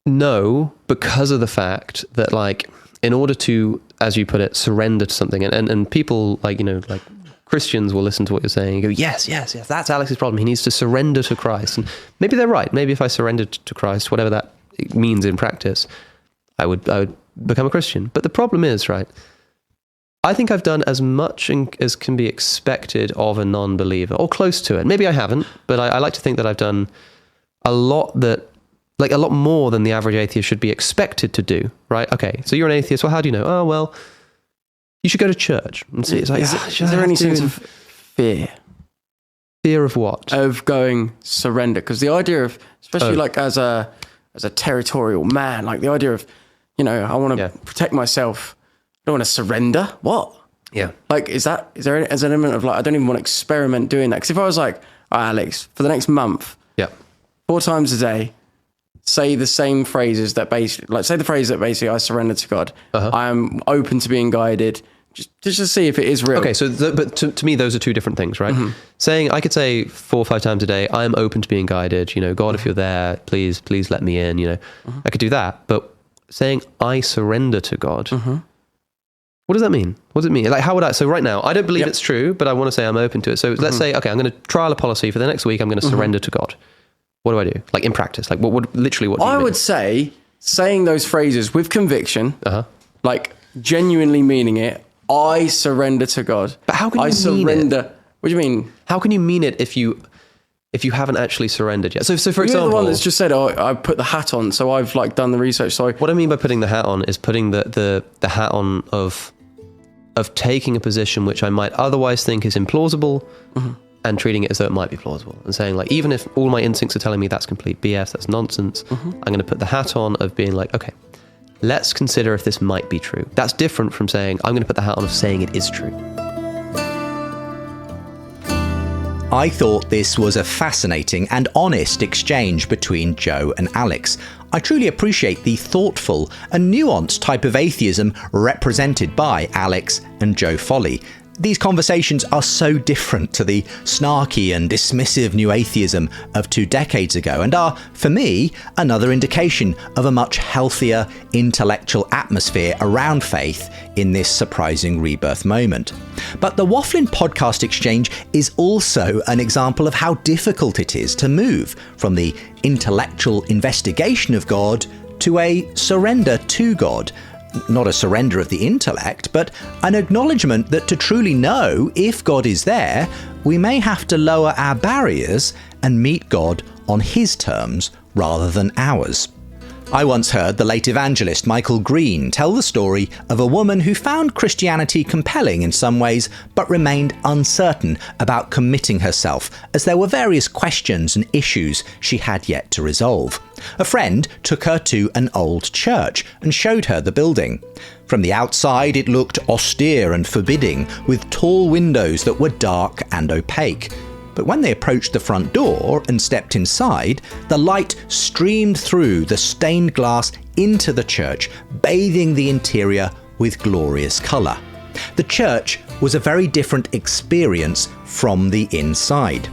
No, because of the fact that in order to, as you put it, surrender to something, and people Christians will listen to what you're saying and go, yes, that's Alex's problem. He needs to surrender to Christ. And maybe they're right. Maybe if I surrendered to Christ, whatever that means in practice, I would become a Christian. But the problem is, right, I think I've done as much as can be expected of a non-believer, or close to it. Maybe I haven't, but I like to think that I've done a lot more than the average atheist should be expected to do, right? Okay, so you're an atheist. Well, how do you know? Oh, well, you should go to church and see. It's is there any sense of fear? Fear of what? Of going surrender. Because the idea of, especially as a territorial man, the idea of, I want to protect myself. I don't want to surrender. What? Yeah. Is there an element of I don't even want to experiment doing that? Because if I was all right, Alex, for the next month, 4 times a day, say the same phrases that basically, say the phrase that basically I surrender to God. I am open to being guided. Just to see if it is real. Okay, so but to me, those are two different things, right? Mm-hmm. I could say 4 or 5 times a day, I'm open to being guided. God, if you're there, please let me in. I could do that. But saying I surrender to God, what does that mean? What does it mean? How would I? So right now, I don't believe it's true, but I want to say I'm open to it. So let's say, okay, I'm going to trial a policy for the next week. I'm going to surrender to God. What do I do? In practice, what do you mean? I would say saying those phrases with conviction, genuinely meaning it. I surrender to God. But how can you mean it? What do you mean? How can you mean it if you haven't actually surrendered yet? So for example, you're the one that's just said, I put the hat on, so I've done the research. So what I mean by putting the hat on is putting the hat on of taking a position which I might otherwise think is implausible, and treating it as though it might be plausible, and saying even if all my instincts are telling me that's complete BS, that's nonsense, I'm going to put the hat on of being okay, let's consider if this might be true. That's different from saying, I'm going to put the hat on of saying it is true. I thought this was a fascinating and honest exchange between Joe and Alex. I truly appreciate the thoughtful and nuanced type of atheism represented by Alex and Joe Folley. These conversations are so different to the snarky and dismissive new atheism of 2 decades ago, and are, for me, another indication of a much healthier intellectual atmosphere around faith in this surprising rebirth moment. But the Wafflin Podcast Exchange is also an example of how difficult it is to move from the intellectual investigation of God to a surrender to God. Not a surrender of the intellect, but an acknowledgement that to truly know if God is there, we may have to lower our barriers and meet God on his terms rather than ours. I once heard the late evangelist Michael Green tell the story of a woman who found Christianity compelling in some ways, but remained uncertain about committing herself, as there were various questions and issues she had yet to resolve. A friend took her to an old church and showed her the building. From the outside, it looked austere and forbidding, with tall windows that were dark and opaque. But when they approached the front door and stepped inside, the light streamed through the stained glass into the church, bathing the interior with glorious colour. The church was a very different experience from the inside.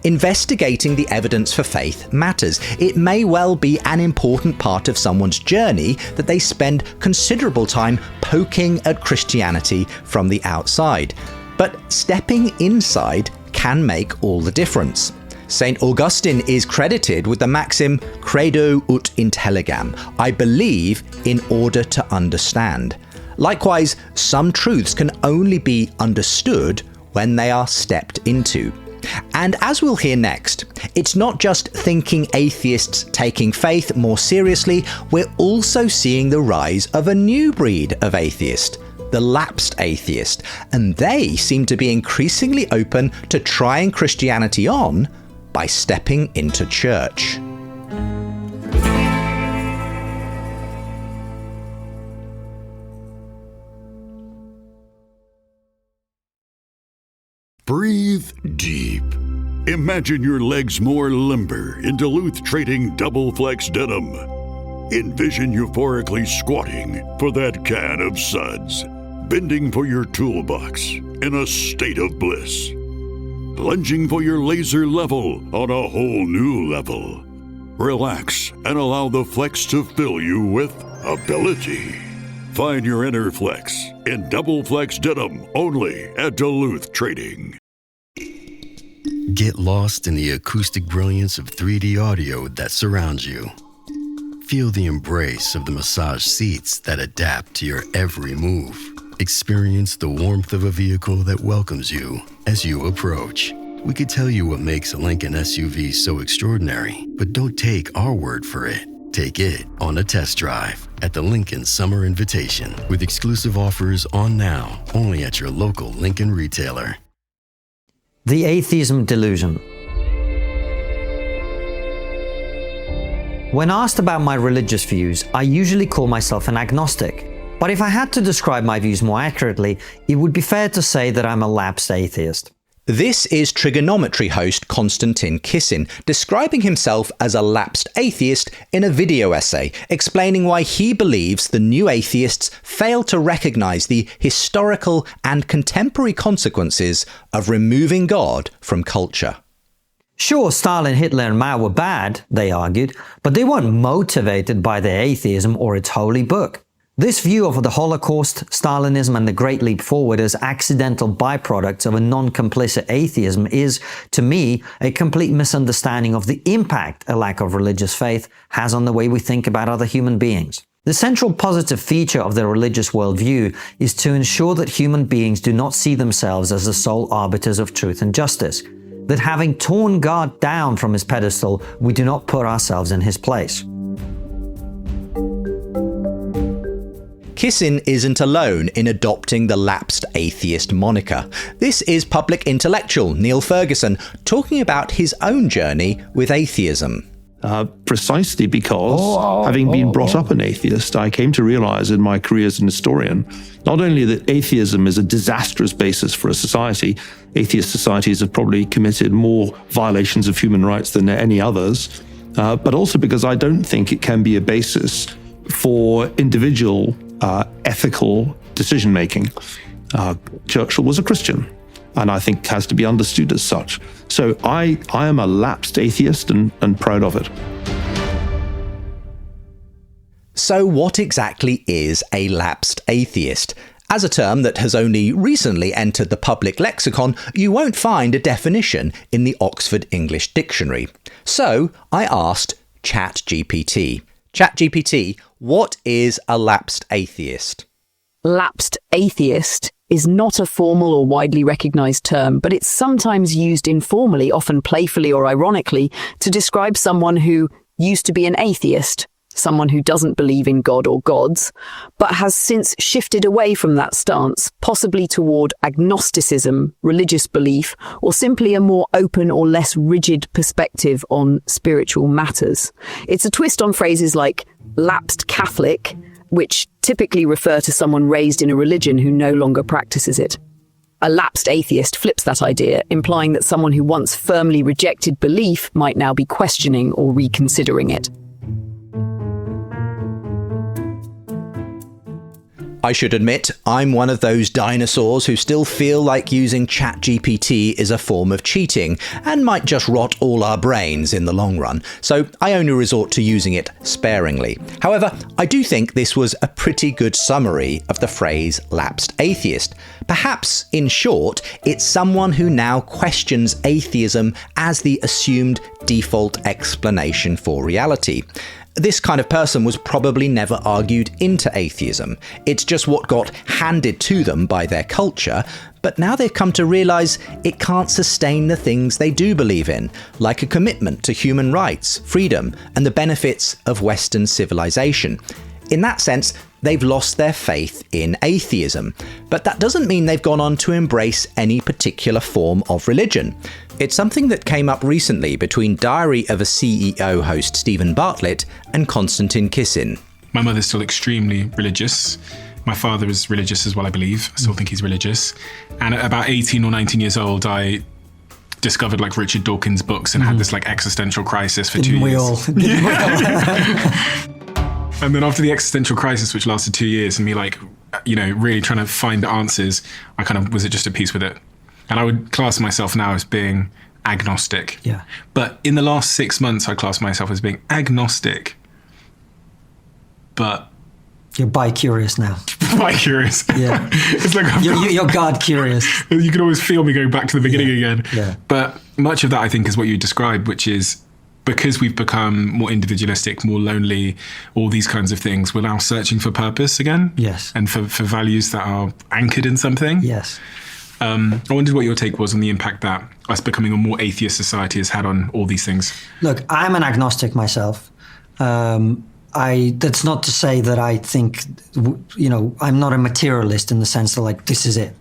Investigating the evidence for faith matters. It may well be an important part of someone's journey that they spend considerable time poking at Christianity from the outside. But stepping inside can make all the difference. St. Augustine is credited with the maxim credo ut intelligam, I believe in order to understand. Likewise, some truths can only be understood when they are stepped into. And as we'll hear next, it's not just thinking atheists taking faith more seriously, we're also seeing the rise of a new breed of atheist, the lapsed atheist, and they seem to be increasingly open to trying Christianity on by stepping into church. Breathe deep. Imagine your legs more limber in Duluth Trading Double Flex Denim. Envision euphorically squatting for that can of suds, bending for your toolbox in a state of bliss, lunging for your laser level on a whole new level. Relax and allow the flex to fill you with ability. Find your inner flex in Double Flex Denim only at Duluth Trading. Get lost in the acoustic brilliance of 3D audio that surrounds you. Feel the embrace of the massage seats that adapt to your every move. Experience the warmth of a vehicle that welcomes you as you approach. We could tell you what makes a Lincoln SUV so extraordinary, but don't take our word for it. Take it on a test drive at the Lincoln Summer Invitation, with exclusive offers on now, only at your local Lincoln retailer. The atheism delusion. When asked about my religious views, I usually call myself an agnostic. But if I had to describe my views more accurately, it would be fair to say that I'm a lapsed atheist. This is Trigonometry host Konstantin Kisin describing himself as a lapsed atheist in a video essay, explaining why he believes the new atheists fail to recognise the historical and contemporary consequences of removing God from culture. Sure, Stalin, Hitler and Mao were bad, they argued, but they weren't motivated by their atheism or its holy book. This view of the Holocaust, Stalinism and the Great Leap Forward as accidental byproducts of a non-complicit atheism is, to me, a complete misunderstanding of the impact a lack of religious faith has on the way we think about other human beings. The central positive feature of the religious worldview is to ensure that human beings do not see themselves as the sole arbiters of truth and justice, that having torn God down from his pedestal, we do not put ourselves in his place. Kisin isn't alone in adopting the lapsed atheist moniker. This is public intellectual Niall Ferguson talking about his own journey with atheism. Precisely because, having been brought up an atheist, I came to realize in my career as an historian, not only that atheism is a disastrous basis for a society, atheist societies have probably committed more violations of human rights than any others, but also because I don't think it can be a basis for individual ethical decision-making. Churchill was a Christian, and I think has to be understood as such. So I am a lapsed atheist and proud of it. So what exactly is a lapsed atheist? As a term that has only recently entered the public lexicon, you won't find a definition in the Oxford English Dictionary. So I asked ChatGPT. ChatGPT, what is a lapsed atheist? Lapsed atheist is not a formal or widely recognised term, but it's sometimes used informally, often playfully or ironically, to describe someone who used to be an atheist, someone who doesn't believe in God or gods, but has since shifted away from that stance, possibly toward agnosticism, religious belief, or simply a more open or less rigid perspective on spiritual matters. It's a twist on phrases like lapsed Catholic, which typically refer to someone raised in a religion who no longer practices it. A lapsed atheist flips that idea, implying that someone who once firmly rejected belief might now be questioning or reconsidering it. I should admit, I'm one of those dinosaurs who still feel like using ChatGPT is a form of cheating and might just rot all our brains in the long run, so I only resort to using it sparingly. However, I do think this was a pretty good summary of the phrase lapsed atheist. Perhaps, in short, it's someone who now questions atheism as the assumed default explanation for reality. This kind of person was probably never argued into atheism. It's just what got handed to them by their culture, but now they've come to realise it can't sustain the things they do believe in, like a commitment to human rights, freedom, and the benefits of Western civilization. In that sense, they've lost their faith in atheism, but that doesn't mean they've gone on to embrace any particular form of religion. It's something that came up recently between Diary of a CEO host Stephen Bartlett and Konstantin Kisin. My mother's still extremely religious. My father is religious as well, I believe. I still think he's religious. And at about 18 or 19 years old, I discovered like Richard Dawkins' books and had this like existential crisis for 2 years. And then after the existential crisis, which lasted 2 years, and me like, really trying to find the answers, I kind of was just at peace with it. And I would class myself now as being agnostic. Yeah. But in the last 6 months, I class myself as being agnostic. But you're bi-curious now. Bi-curious. Yeah. It's like you're God-curious. You can always feel me going back to the beginning again. Yeah. But much of that, I think, is what you described, which is because we've become more individualistic, more lonely, all these kinds of things, we're now searching for purpose again. Yes. And for values that are anchored in something. Yes. I wondered what your take was on the impact that us becoming a more atheist society has had on all these things. Look, I'm an agnostic myself. That's not to say that I think, I'm not a materialist in the sense that like, this is it.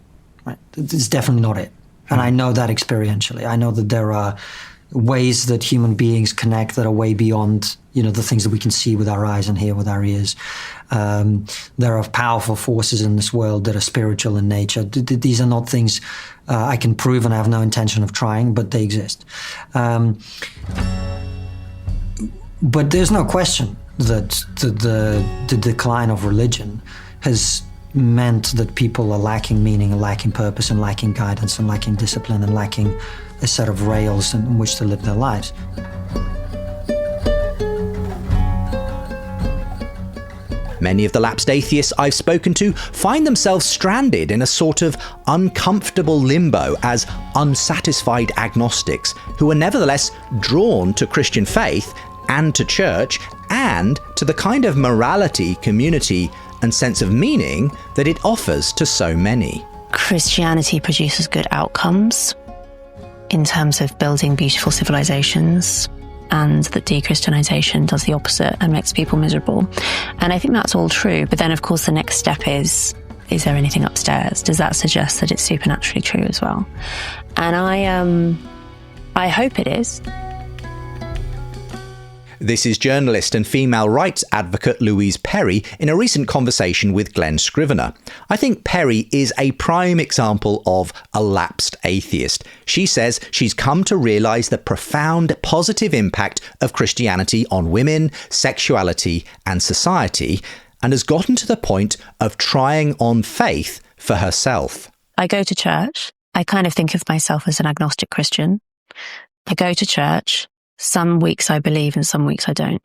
Right? It's definitely not it. And I know that experientially. I know that there are ways that human beings connect that are way beyond, the things that we can see with our eyes and hear with our ears. There are powerful forces in this world that are spiritual in nature. These are not things I can prove, and I have no intention of trying, but they exist. But there's no question that the decline of religion has meant that people are lacking meaning and lacking purpose and lacking guidance and lacking discipline and lacking a set of rails in which to live their lives. Many of the lapsed atheists I've spoken to find themselves stranded in a sort of uncomfortable limbo as unsatisfied agnostics who are nevertheless drawn to Christian faith and to church and to the kind of morality, community, and sense of meaning that it offers to so many. Christianity produces good outcomes in terms of building beautiful civilizations, and that dechristianization does the opposite and makes people miserable. And I think that's all true. But then, of course, the next step is there anything upstairs? Does that suggest that it's supernaturally true as well? And I hope it is. This is journalist and female rights advocate Louise Perry in a recent conversation with Glenn Scrivener. I think Perry is a prime example of a lapsed atheist. She says she's come to realise the profound positive impact of Christianity on women, sexuality and society, and has gotten to the point of trying on faith for herself. I go to church. I kind of think of myself as an agnostic Christian. I go to church. Some weeks I believe and some weeks I don't.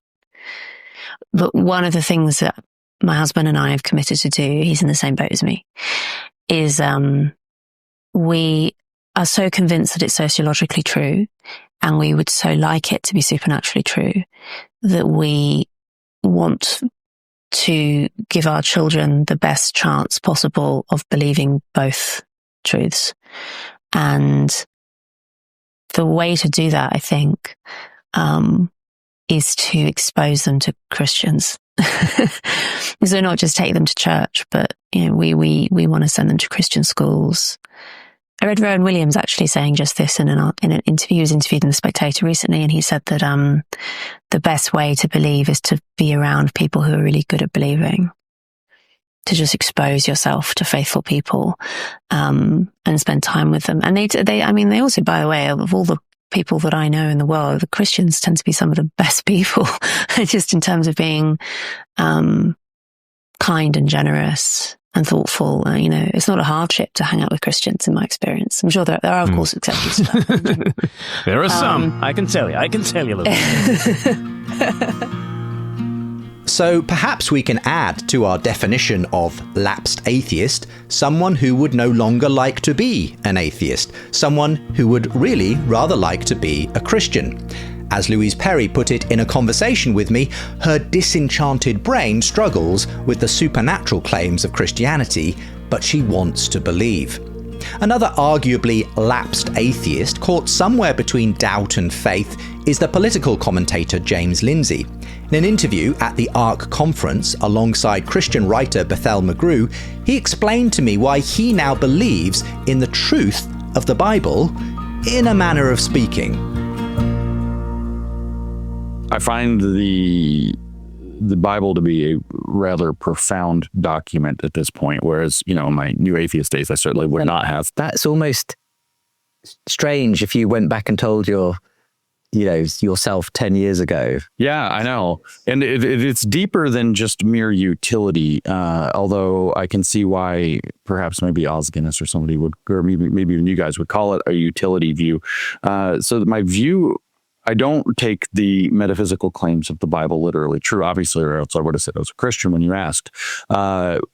But one of the things that my husband and I have committed to do, he's in the same boat as me, is we are so convinced that it's sociologically true, and we would so like it to be supernaturally true, that we want to give our children the best chance possible of believing both truths. And the way to do that, I think, is to expose them to Christians. So not just take them to church, but we want to send them to Christian schools. I read Rowan Williams actually saying just this in an interview. He was interviewed in The Spectator recently, and he said that the best way to believe is to be around people who are really good at believing, to just expose yourself to faithful people and spend time with them. And they also, by the way, of all the people that I know in the world, the Christians tend to be some of the best people, just in terms of being kind and generous and thoughtful. It's not a hardship to hang out with Christians, in my experience. I'm sure there are, of course, exceptions to that. There are some. I can tell you, Luke. So perhaps we can add to our definition of lapsed atheist someone who would no longer like to be an atheist, someone who would really rather like to be a Christian. As Louise Perry put it in a conversation with me, her disenchanted brain struggles with the supernatural claims of Christianity, but she wants to believe. Another arguably lapsed atheist caught somewhere between doubt and faith is the political commentator James Lindsay. In an interview at the ARC conference alongside Christian writer Bethel McGrew, he explained to me why he now believes in the truth of the Bible, in a manner of speaking. I find the Bible to be a rather profound document at this point, whereas, in my new atheist days, I certainly would not have. That's almost strange if you went back and told yourself 10 years ago. Yeah, I know. And it's deeper than just mere utility, although I can see why perhaps maybe Os Guinness or somebody would, or maybe even you guys would call it a utility view. So my view, I don't take the metaphysical claims of the Bible literally true, obviously, or else I would have said I was a Christian when you asked.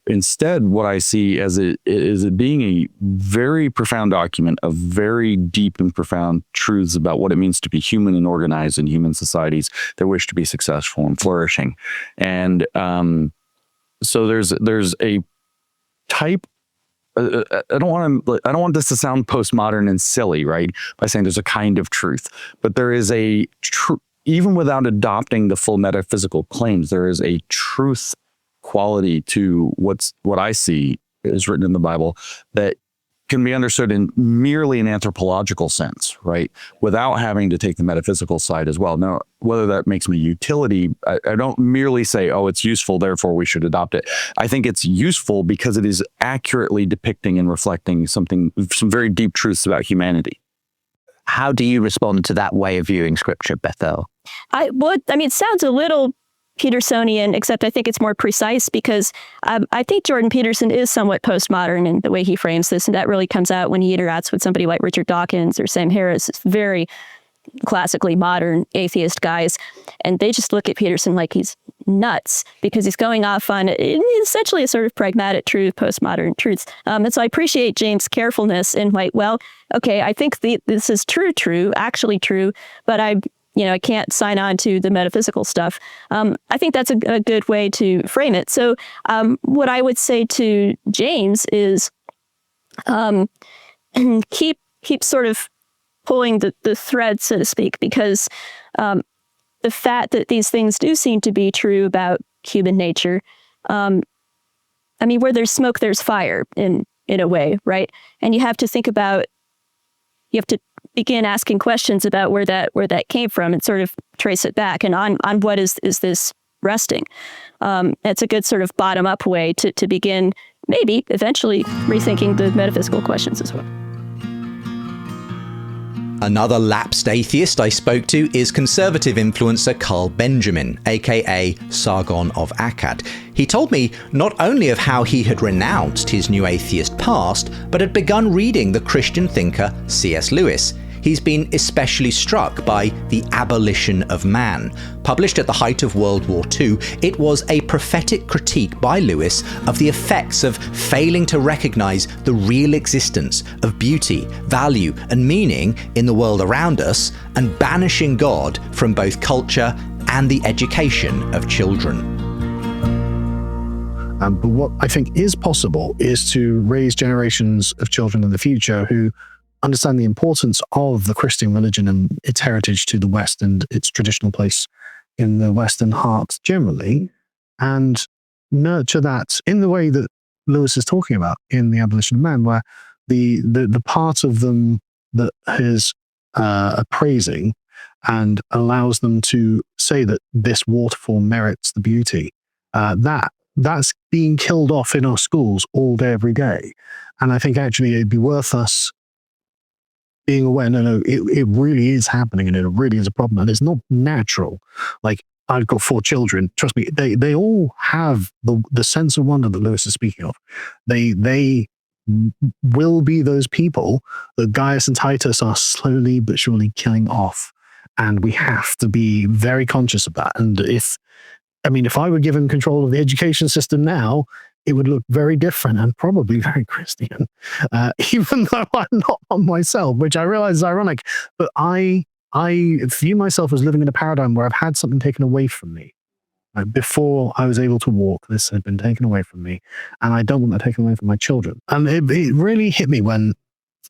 Instead, what I see as it being a very profound document of very deep and profound truths about what it means to be human and organized in human societies that wish to be successful and flourishing. And so there's a type. I don't want this to sound postmodern and silly, right? By saying there's a kind of truth, but there is a even without adopting the full metaphysical claims, there is a truth quality to what I see is written in the Bible that can be understood in merely an anthropological sense, right? Without having to take the metaphysical side as well. Now, whether that makes me utility, I don't merely say, oh, it's useful, therefore we should adopt it. I think it's useful because it is accurately depicting and reflecting some very deep truths about humanity. How do you respond to that way of viewing Scripture, Bethel? It sounds a little Petersonian, except I think it's more precise because I think Jordan Peterson is somewhat postmodern in the way he frames this, and that really comes out when he interacts with somebody like Richard Dawkins or Sam Harris. It's very classically modern atheist guys, and they just look at Peterson like he's nuts because he's going off on essentially a sort of pragmatic truth, postmodern truths. And so I appreciate James' carefulness in like, well, okay, I think this is actually true, but I can't sign on to the metaphysical stuff. I think that's a good way to frame it. So what I would say to James is keep sort of pulling the thread, so to speak, because the fact that these things do seem to be true about human nature, where there's smoke, there's fire in a way, right? And you have to begin asking questions about where that came from and sort of trace it back and on what is this resting. It's a good sort of bottom up way to begin maybe eventually rethinking the metaphysical questions as well. Another lapsed atheist I spoke to is conservative influencer Carl Benjamin, aka Sargon of Akkad. He told me not only of how he had renounced his new atheist past, but had begun reading the Christian thinker C.S. Lewis. He's been especially struck by The Abolition of Man. Published at the height of World War II, it was a prophetic critique by Lewis of the effects of failing to recognise the real existence of beauty, value and meaning in the world around us, and banishing God from both culture and the education of children. But what I think is possible is to raise generations of children in the future who understand the importance of the Christian religion and its heritage to the West and its traditional place in the Western heart generally, and nurture that in the way that Lewis is talking about in The Abolition of Man, where the part of them that is appraising and allows them to say that this waterfall merits the beauty, that's being killed off in our schools all day, every day. And I think actually it'd be worth us being aware, it really is happening and it really is a problem and it's not natural. Like, I've got 4 children. Trust me, they all have the sense of wonder that Lewis is speaking of. They will be those people that Gaius and Titus are slowly but surely killing off. And we have to be very conscious of that. And if I were given control of the education system now, it would look very different and probably very Christian, even though I'm not one myself, which I realize is ironic. But I view myself as living in a paradigm where I've had something taken away from me. Before I was able to walk, this had been taken away from me, and I don't want that taken away from my children. And it really hit me when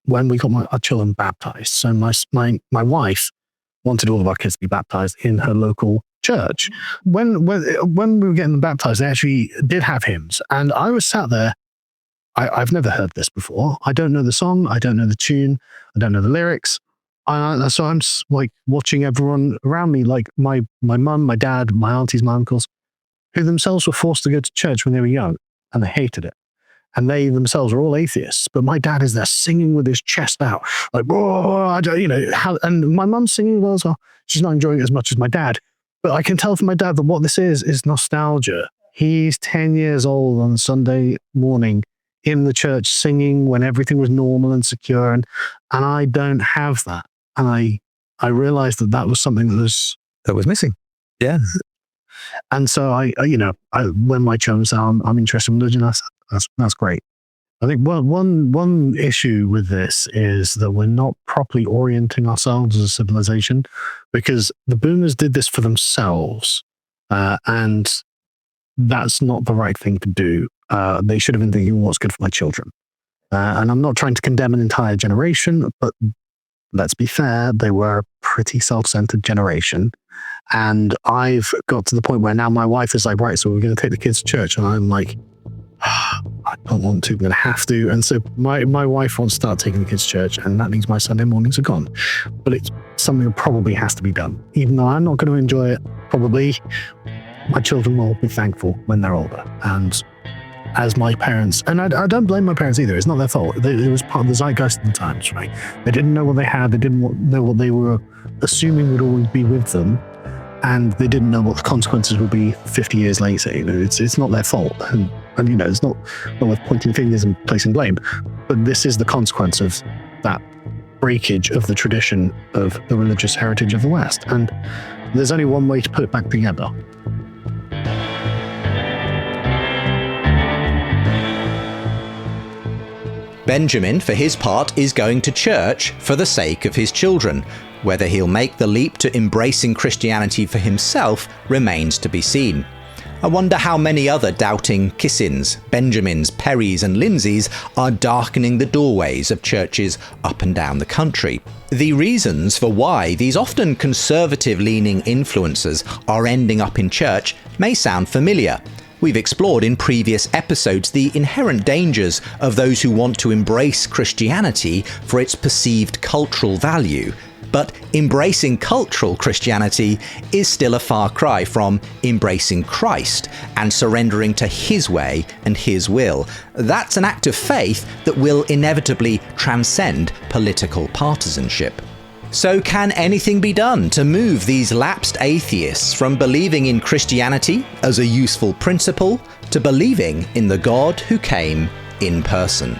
we got our children baptized. So my wife wanted all of our kids to be baptized in her local church. When we were getting them baptized, they actually did have hymns. And I was sat there, I've never heard this before. I don't know the song, I don't know the tune, I don't know the lyrics. So I'm like watching everyone around me, like my mum, my dad, my aunties, my uncles, who themselves were forced to go to church when they were young, and they hated it. And they themselves are all atheists. But my dad is there singing with his chest out, like, whoa, and my mum's singing well as well. She's not enjoying it as much as my dad. But I can tell from my dad that what this is nostalgia. He's 10 years old on Sunday morning in the church singing when everything was normal and secure. And I don't have that. And I realized that was something that was missing. Yeah. And so when my children say I'm interested in religion, that's great. I think one issue with this is that we're not properly orienting ourselves as a civilization, because the boomers did this for themselves, and that's not the right thing to do. They should have been thinking, what's good for my children? And I'm not trying to condemn an entire generation, but let's be fair, they were a pretty self-centered generation. And I've got to the point where now my wife is like, right, so we're going to take the kids to church. And I'm like, I don't want to, I'm going to have to. And so my wife wants to start taking the kids to church, and that means my Sunday mornings are gone. But it's something that probably has to be done. Even though I'm not going to enjoy it, probably my children will be thankful when they're older. And as my parents, and I don't blame my parents either, it's not their fault. It was part of the zeitgeist of the times, right? They didn't know what they had, they didn't know what they were assuming would always be with them, and they didn't know what the consequences would be 50 years later. It's not their fault. And it's not worth pointing fingers and placing blame, but this is the consequence of that breakage of the tradition of the religious heritage of the West. And there's only one way to put it back together. Benjamin, for his part, is going to church for the sake of his children. Whether he'll make the leap to embracing Christianity for himself remains to be seen. I wonder how many other doubting Kisins, Benjamins, Perrys and Lindsays are darkening the doorways of churches up and down the country. The reasons for why these often conservative-leaning influencers are ending up in church may sound familiar. We've explored in previous episodes the inherent dangers of those who want to embrace Christianity for its perceived cultural value. But embracing cultural Christianity is still a far cry from embracing Christ and surrendering to his way and his will. That's an act of faith that will inevitably transcend political partisanship. So can anything be done to move these lapsed atheists from believing in Christianity as a useful principle to believing in the God who came in person?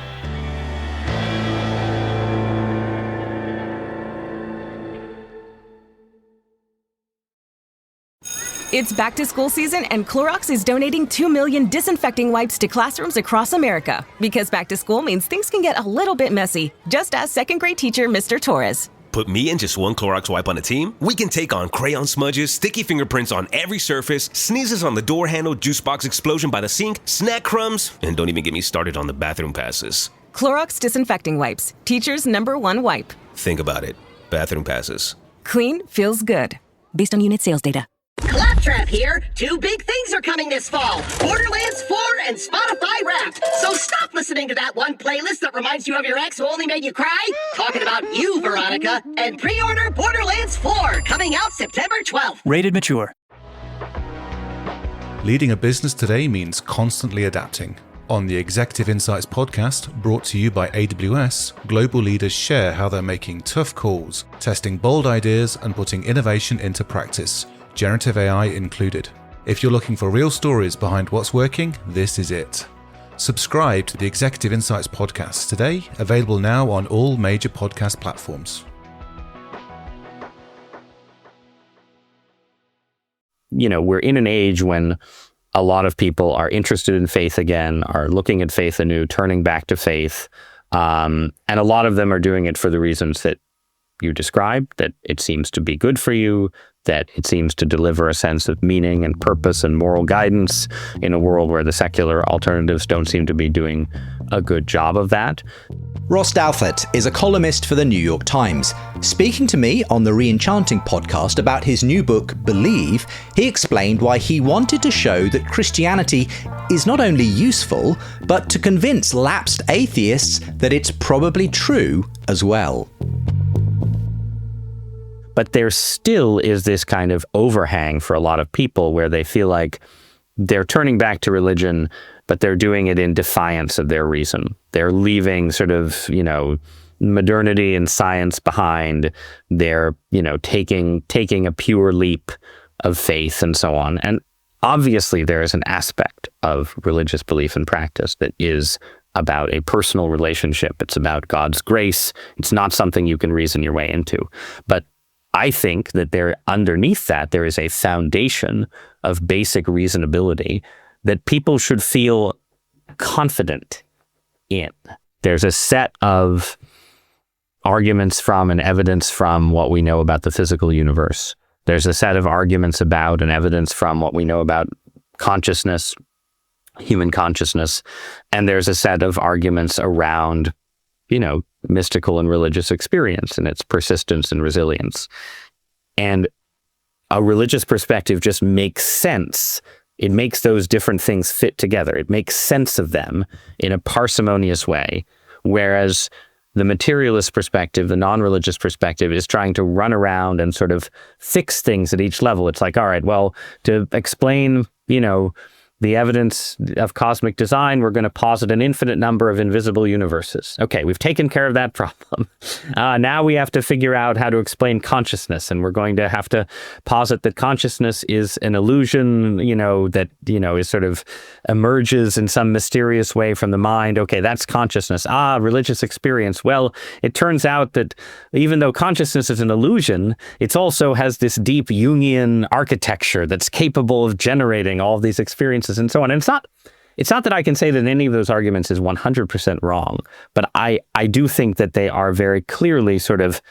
It's back to school season and Clorox is donating 2 million disinfecting wipes to classrooms across America. Because back to school means things can get a little bit messy. Just ask second grade teacher Mr. Torres. Put me and just one Clorox wipe on a team, we can take on crayon smudges, sticky fingerprints on every surface, sneezes on the door handle, juice box explosion by the sink, snack crumbs, and don't even get me started on the bathroom passes. Clorox disinfecting wipes, teacher's #1 wipe. Think about it. Bathroom passes. Clean feels good. Based on unit sales data. Claptrap here. 2 big things are coming this fall. Borderlands 4 and Spotify Wrapped. So stop listening to that one playlist that reminds you of your ex who only made you cry. Talking about you, Veronica. And pre-order Borderlands 4, coming out September 12th. Rated mature. Leading a business today means constantly adapting. On the Executive Insights podcast, brought to you by AWS, global leaders share how they're making tough calls, testing bold ideas, and putting innovation into practice, generative AI included. If you're looking for real stories behind what's working, this is it. Subscribe to the Executive Insights podcast today, available now on all major podcast platforms. You know, we're in an age when a lot of people are interested in faith again, are looking at faith anew, turning back to faith. And a lot of them are doing it for the reasons that you described, that it seems to be good for you, that it seems to deliver a sense of meaning and purpose and moral guidance in a world where the secular alternatives don't seem to be doing a good job of that. Ross Douthat is a columnist for the New York Times. Speaking to me on the Re-Enchanting podcast about his new book, Believe, he explained why he wanted to show that Christianity is not only useful, but to convince lapsed atheists that it's probably true as well. But there still is this kind of overhang for a lot of people where they feel like they're turning back to religion, but they're doing it in defiance of their reason. They're leaving sort of, modernity and science behind. They're, taking a pure leap of faith and so on. And obviously there is an aspect of religious belief and practice that is about a personal relationship. It's about God's grace. It's not something you can reason your way into. But I think that underneath that, there is a foundation of basic reasonability that people should feel confident in. There's a set of arguments from and evidence from what we know about the physical universe. There's a set of arguments about and evidence from what we know about consciousness, human consciousness, and there's a set of arguments around mystical and religious experience and its persistence and resilience. And a religious perspective just makes sense. It makes those different things fit together. It makes sense of them in a parsimonious way. Whereas the materialist perspective, the non-religious perspective, is trying to run around and sort of fix things at each level. It's like, all right, well, to explain, the evidence of cosmic design, we're going to posit an infinite number of invisible universes. Okay, we've taken care of that problem. Now we have to figure out how to explain consciousness, and we're going to have to posit that consciousness is an illusion, that, is sort of emerges in some mysterious way from the mind. Okay, that's consciousness. Religious experience. Well, it turns out that even though consciousness is an illusion, it also has this deep Jungian architecture that's capable of generating all of these experiences and so on. And it's not that I can say that any of those arguments is 100% wrong, but I do think that they are very clearly sort of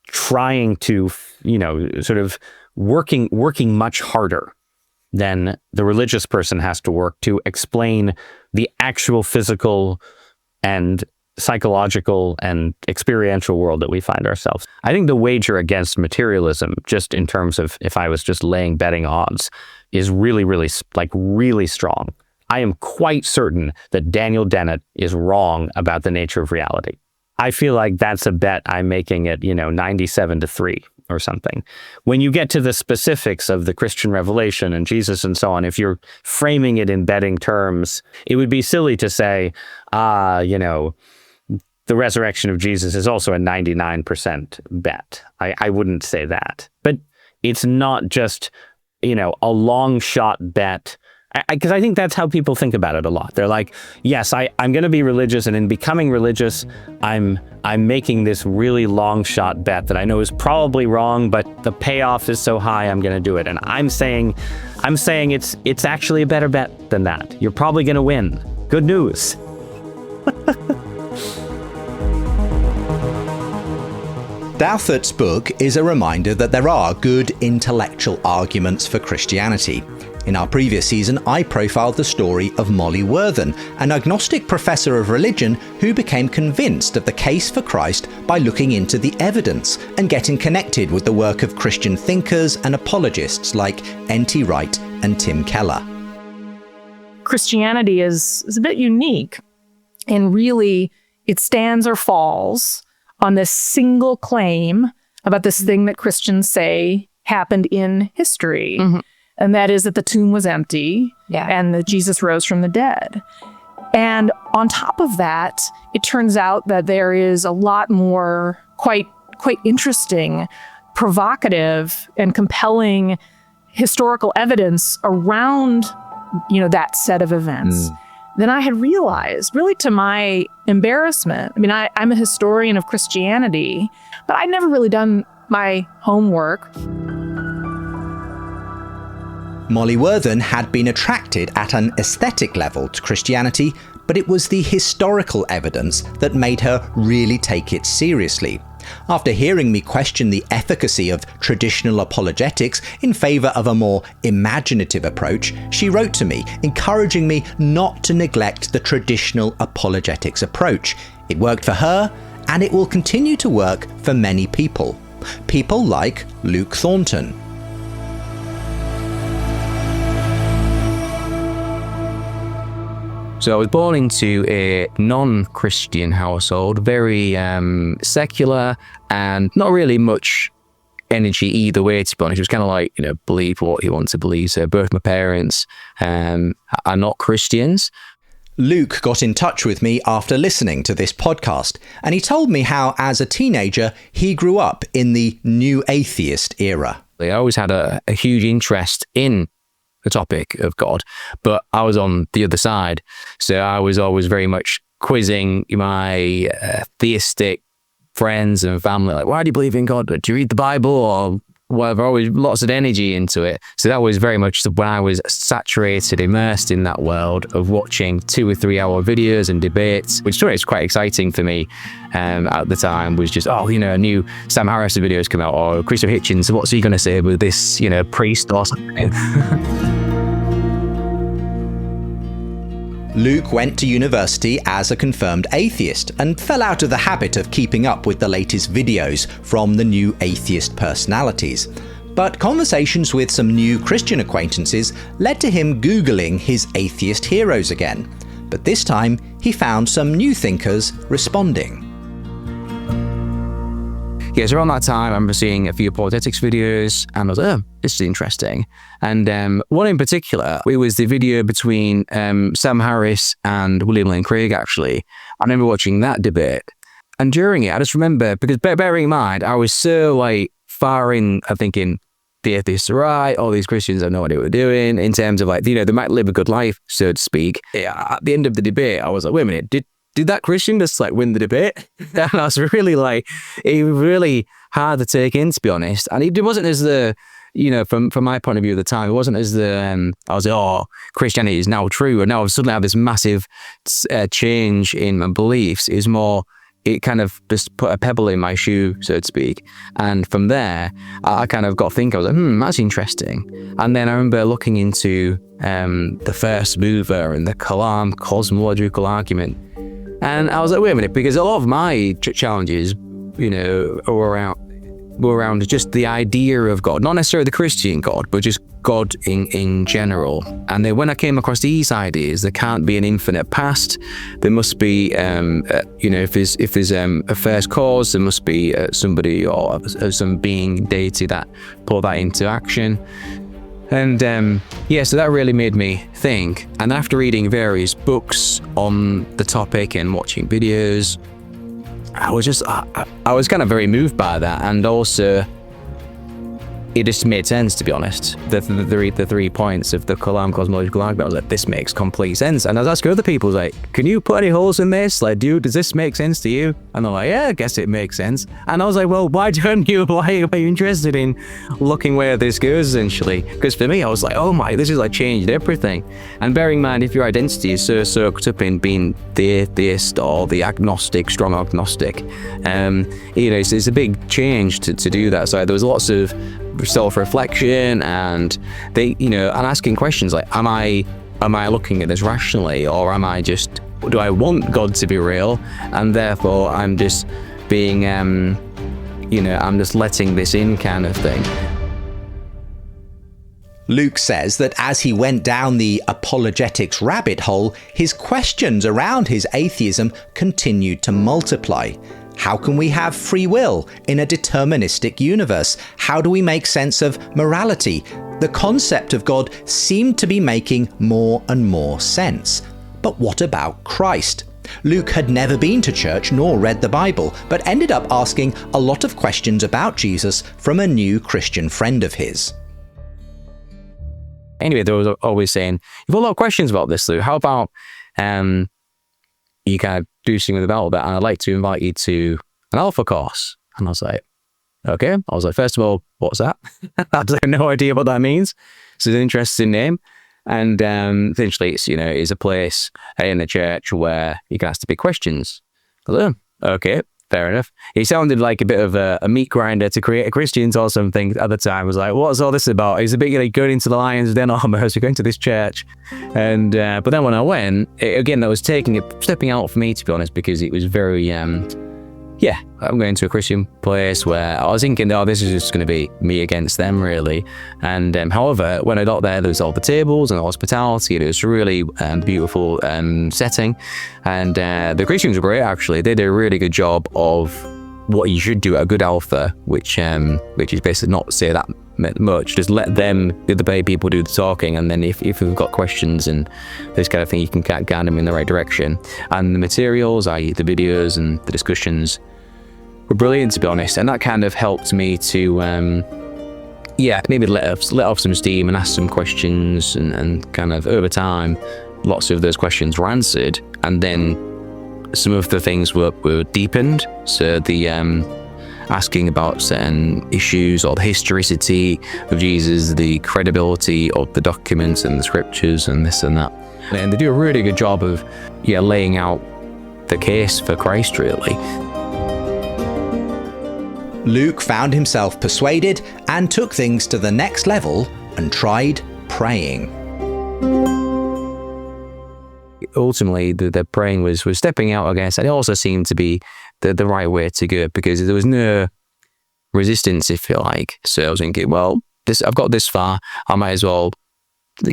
trying to, sort of working much harder than the religious person has to work to explain the actual physical and psychological and experiential world that we find ourselves. I think the wager against materialism, just in terms of if I was just laying betting odds, is really, really, really strong. I am quite certain that Daniel Dennett is wrong about the nature of reality. I feel like that's a bet I'm making at, 97-3 or something. When you get to the specifics of the Christian revelation and Jesus and so on, if you're framing it in betting terms, it would be silly to say, the the resurrection of Jesus is also a 99% bet. I wouldn't say that. But it's not just, a long shot bet. Because I think that's how people think about it a lot. They're like, yes, I'm going to be religious, and in becoming religious, I'm making this really long shot bet that I know is probably wrong, but the payoff is so high, I'm going to do it. And I'm saying it's actually a better bet than that. You're probably going to win. Good news. Douthat's book is a reminder that there are good intellectual arguments for Christianity. In our previous season, I profiled the story of Molly Worthen, an agnostic professor of religion who became convinced of the case for Christ by looking into the evidence and getting connected with the work of Christian thinkers and apologists like N.T. Wright and Tim Keller. Christianity is a bit unique, and really it stands or falls on this single claim about this thing that Christians say happened in history. Mm-hmm. And that is that the tomb was empty and that Jesus rose from the dead. And on top of that, it turns out that there is a lot more quite interesting, provocative, and compelling historical evidence around, that set of events than I had realized, really to my embarrassment. I mean, I'm a historian of Christianity, but I'd never really done my homework. Molly Worthen had been attracted at an aesthetic level to Christianity, but it was the historical evidence that made her really take it seriously. After hearing me question the efficacy of traditional apologetics in favour of a more imaginative approach, she wrote to me, encouraging me not to neglect the traditional apologetics approach. It worked for her, and it will continue to work for many people. People like Luke Thornton. So I was born into a non-Christian household, very secular, and not really much energy either way, to be honest. It was kind of like, believe what you want to believe. So both my parents are not Christians. Luke got in touch with me after listening to this podcast, and he told me how, as a teenager, he grew up in the new atheist era. I always had a huge interest in the topic of God, but I was on the other side. So I was always very much quizzing my theistic friends and family, like, why do you believe in God? Do you read the Bible or whatever? Always lots of energy into it. So that was very much when I was saturated, immersed in that world of watching 2 or 3 hour videos and debates, which was quite exciting for me at the time. Was just, a new Sam Harris videos come out, or Christopher Hitchens, what's he going to say with this, priest or something? Luke went to university as a confirmed atheist and fell out of the habit of keeping up with the latest videos from the new atheist personalities. But conversations with some new Christian acquaintances led to him Googling his atheist heroes again. But this time, he found some new thinkers responding. Yeah, so around that time, I remember seeing a few apologetics videos, and I was like, this is interesting. And one in particular, it was the video between Sam Harris and William Lane Craig, actually. I remember watching that debate. And during it, I just remember, because bearing in mind, I was so far in, I'm thinking, the atheists are right, all these Christians have no idea what they're doing, in terms of they might live a good life, so to speak. Yeah, at the end of the debate, I was like, wait a minute, did that Christian just win the debate? And I was really it was really hard to take in, to be honest. And it wasn't as from my point of view at the time, it wasn't as I was like, Christianity is now true, and now I've suddenly had this massive change in my beliefs. It was more, it kind of just put a pebble in my shoe, so to speak. And from there, I kind of got thinking, I was like, that's interesting. And then I remember looking into the first mover and the Kalam cosmological argument. And I was like, wait a minute, because a lot of my challenges, were around just the idea of God, not necessarily the Christian God, but just God in general. And then when I came across these ideas, there can't be an infinite past. There must be, if there's a first cause, there must be somebody or some being, deity that pull that into action. And so that really made me think. And after reading various books on the topic and watching videos, I was kind of very moved by that, and also it just made sense, to be honest. The 3 points of the Kalam cosmological argument, I was like, this makes complete sense. And I was asking other people, like, can you put any holes in this? Like, does this make sense to you? And they're like, yeah, I guess it makes sense. And I was like, well, why don't you? Why are you interested in looking where this goes, essentially? Because for me, I was like, oh my, this has like changed everything. And bearing in mind, if your identity is so soaked up in being the atheist or the agnostic, strong agnostic, it's a big change to do that. So there was lots of self-reflection and and asking questions like, am I looking at this rationally, or am I just, do I want God to be real, and therefore I'm just being I'm just letting this in, kind of thing. Luke says that as he went down the apologetics rabbit hole, his questions around his atheism continued to multiply. How can we have free will in a deterministic universe? How do we make sense of morality? The concept of God seemed to be making more and more sense. But what about Christ? Luke had never been to church nor read the Bible, but ended up asking a lot of questions about Jesus from a new Christian friend of his. Anyway, they were always saying, you've got a lot of questions about this, Luke. How about you kind of do something with the Bible, and I'd like to invite you to an Alpha course. And I was like, okay. I was like, first of all, what's that? I have no idea what that means. It's an interesting name. And essentially, it's a place in the church where you can ask the big questions. I was like, okay, fair enough. He sounded like a bit of a meat grinder to create a Christians or something at the time. I was like, what's all this about? He's a bit like going into the lion's den almost. We're going to this church. And but then when I went, that was stepping out for me, to be honest, because it was very, I'm going to a Christian place where I was thinking, this is just going to be me against them, really. And however, when I got there was all the tables and the hospitality, and it was a really beautiful setting. And the Christians were great, actually. They did a really good job of what you should do at a good Alpha, which is basically not say that much. Just let the other people do the talking, and then if you've got questions and this kind of thing, you can guide them in the right direction. And the materials, i.e. the videos and the discussions, were brilliant, to be honest, and that kind of helped me to maybe let off some steam and ask some questions, and kind of over time lots of those questions were answered, and then some of the things were deepened. So the asking about certain issues, or the historicity of Jesus, the credibility of the documents and the scriptures and this and that, and they do a really good job of laying out the case for Christ, really. Luke found himself persuaded and took things to the next level and tried praying. Ultimately, the praying was stepping out, I guess, and it also seemed to be the right way to go, because there was no resistance, if you like. So I was thinking, well, I've got this far, I might as well,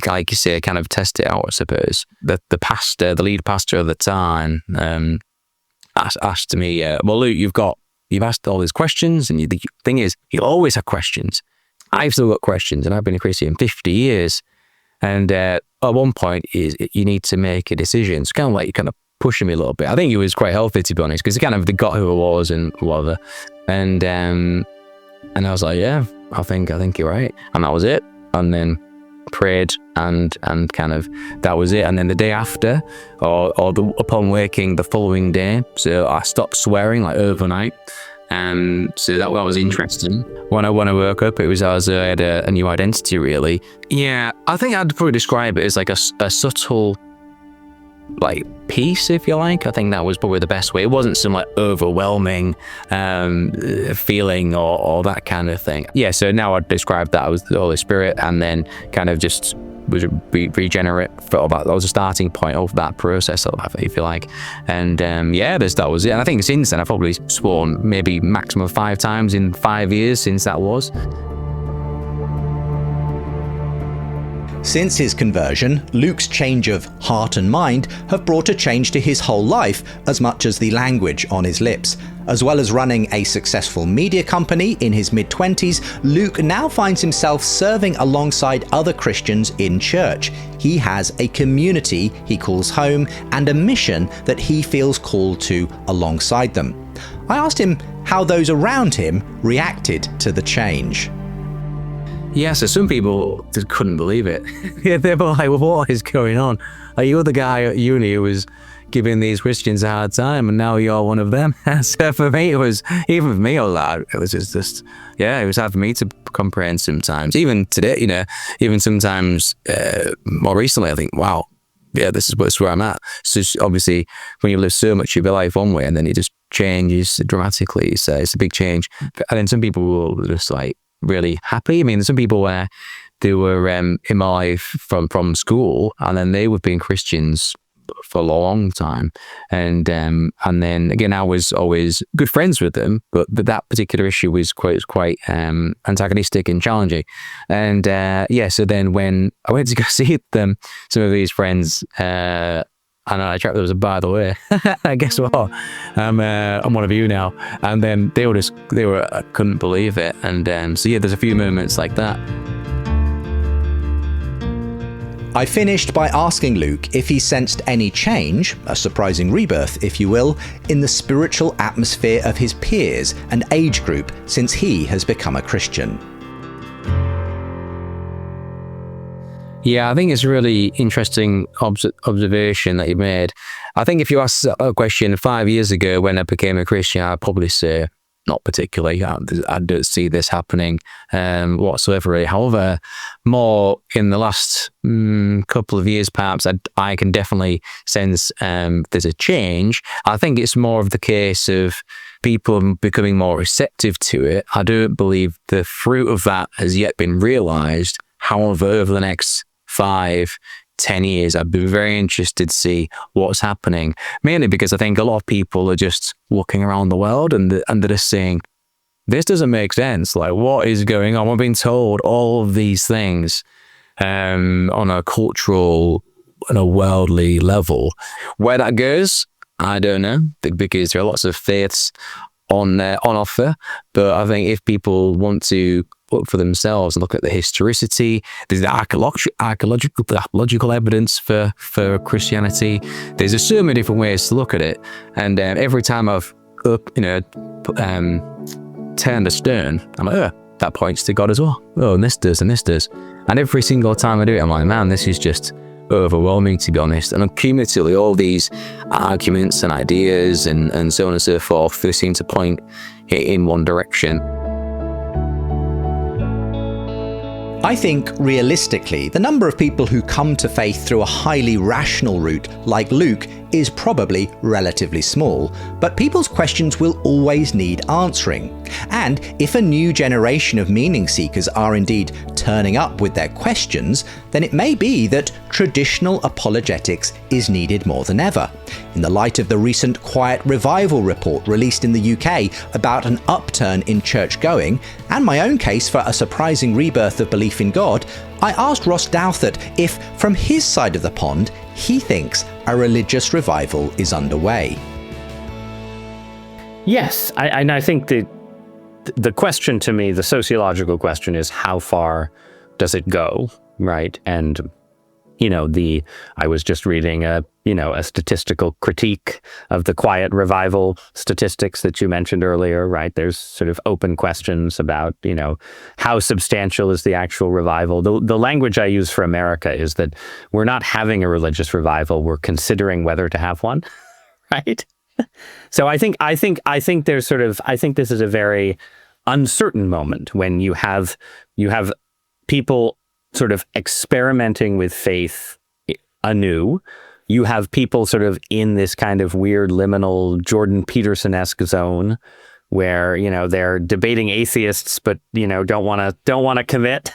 like you say, kind of test it out, I suppose. The lead pastor at the time, asked me, well, Luke, you've asked all these questions, and the thing is, you always have questions. I've still got questions, and I've been a Christian 50 years. And at one point, you need to make a decision. It's kind of like you're kind of pushing me a little bit. I think it was quite healthy, to be honest, because they got who I was and whatever. And I was like, yeah, I think you're right. And that was it. And then prayed, and kind of that was it. And then the day after, upon waking the following day, so I stopped swearing like overnight. So that was interesting. When I woke up, it was as I had a new identity, really. Yeah, I think I'd probably describe it as like a subtle, like, peace, if you like. I think that was probably the best way. It wasn't some like overwhelming feeling or that kind of thing. Yeah, so now I'd describe that as the Holy Spirit, and then kind of just was regenerate. That was a starting point of that process, if you like. And that was it. And I think since then I've probably sworn maybe maximum 5 times in 5 years since that was. Since his conversion, Luke's change of heart and mind have brought a change to his whole life as much as the language on his lips. As well as running a successful media company in his mid-20s, Luke now finds himself serving alongside other Christians in church. He has a community he calls home and a mission that he feels called to alongside them. I asked him how those around him reacted to the change. Yeah, so some people just couldn't believe it. Yeah, they were like, well, what is going on? You're the guy at uni who was giving these Christians a hard time, and now you're one of them. So for me, it was, even for me, it was just, yeah, it was hard for me to comprehend sometimes. Even today, you know, even sometimes more recently, I think, wow, yeah, this is where I'm at. So obviously, when you live so much of your life one way, and then it just changes dramatically, so it's a big change. And then some people will just like really happy. I mean, there's some people where they were in my life from school, and then they were being Christians for a long time, and then again, I was always good friends with them, but that particular issue was quite antagonistic and challenging. And yeah, so then when I went to go see them, some of these friends, and I checked, there was a, by the way, guess what? I'm one of you now. And then they I couldn't believe it. And so yeah, there's a few moments like that. I finished by asking Luke if he sensed any change, a surprising rebirth, if you will, in the spiritual atmosphere of his peers and age group since he has become a Christian. Yeah, I think it's a really interesting observation that you made. I think if you asked a question 5 years ago when I became a Christian, I'd probably say, not particularly. I don't see this happening whatsoever. However, more in the last couple of years, perhaps, I can definitely sense there's a change. I think it's more of the case of people becoming more receptive to it. I don't believe the fruit of that has yet been realised. However, over the next 5-10 years, I'd be very interested to see what's happening, mainly because I think a lot of people are just looking around the world and they're just saying, this doesn't make sense. Like, what is going on? We're being told all of these things on a cultural and a worldly level. Where that goes, I don't know, because there are lots of faiths on offer. But I think if people want to look for themselves and look at the historicity, there's the archaeological evidence for Christianity. There's so many different ways to look at it. And every time I've turned a stone, I'm like, oh, that points to God as well. Oh, and this does, and this does. And every single time I do it, I'm like, man, this is just overwhelming, to be honest. And cumulatively, all these arguments and ideas and so on and so forth, they seem to point in one direction. I think, realistically, the number of people who come to faith through a highly rational route, like Luke, is probably relatively small, but people's questions will always need answering. And if a new generation of meaning seekers are indeed turning up with their questions, then it may be that traditional apologetics is needed more than ever. In the light of the recent Quiet Revival report released in the UK about an upturn in church-going, and my own case for a surprising rebirth of belief in God, I asked Ross Douthat if, from his side of the pond, he thinks a religious revival is underway. Yes, I think the question to me, the sociological question, is how far does it go, right? And I was just reading a statistical critique of the Quiet Revival statistics that you mentioned earlier, right? There's sort of open questions about, how substantial is the actual revival? The language I use for America is that we're not having a religious revival, we're considering whether to have one, right? So I think there's I think this is a very uncertain moment when you have people sort of experimenting with faith anew. You have people sort of in this kind of weird liminal Jordan Peterson-esque zone where, they're debating atheists, but, don't want to commit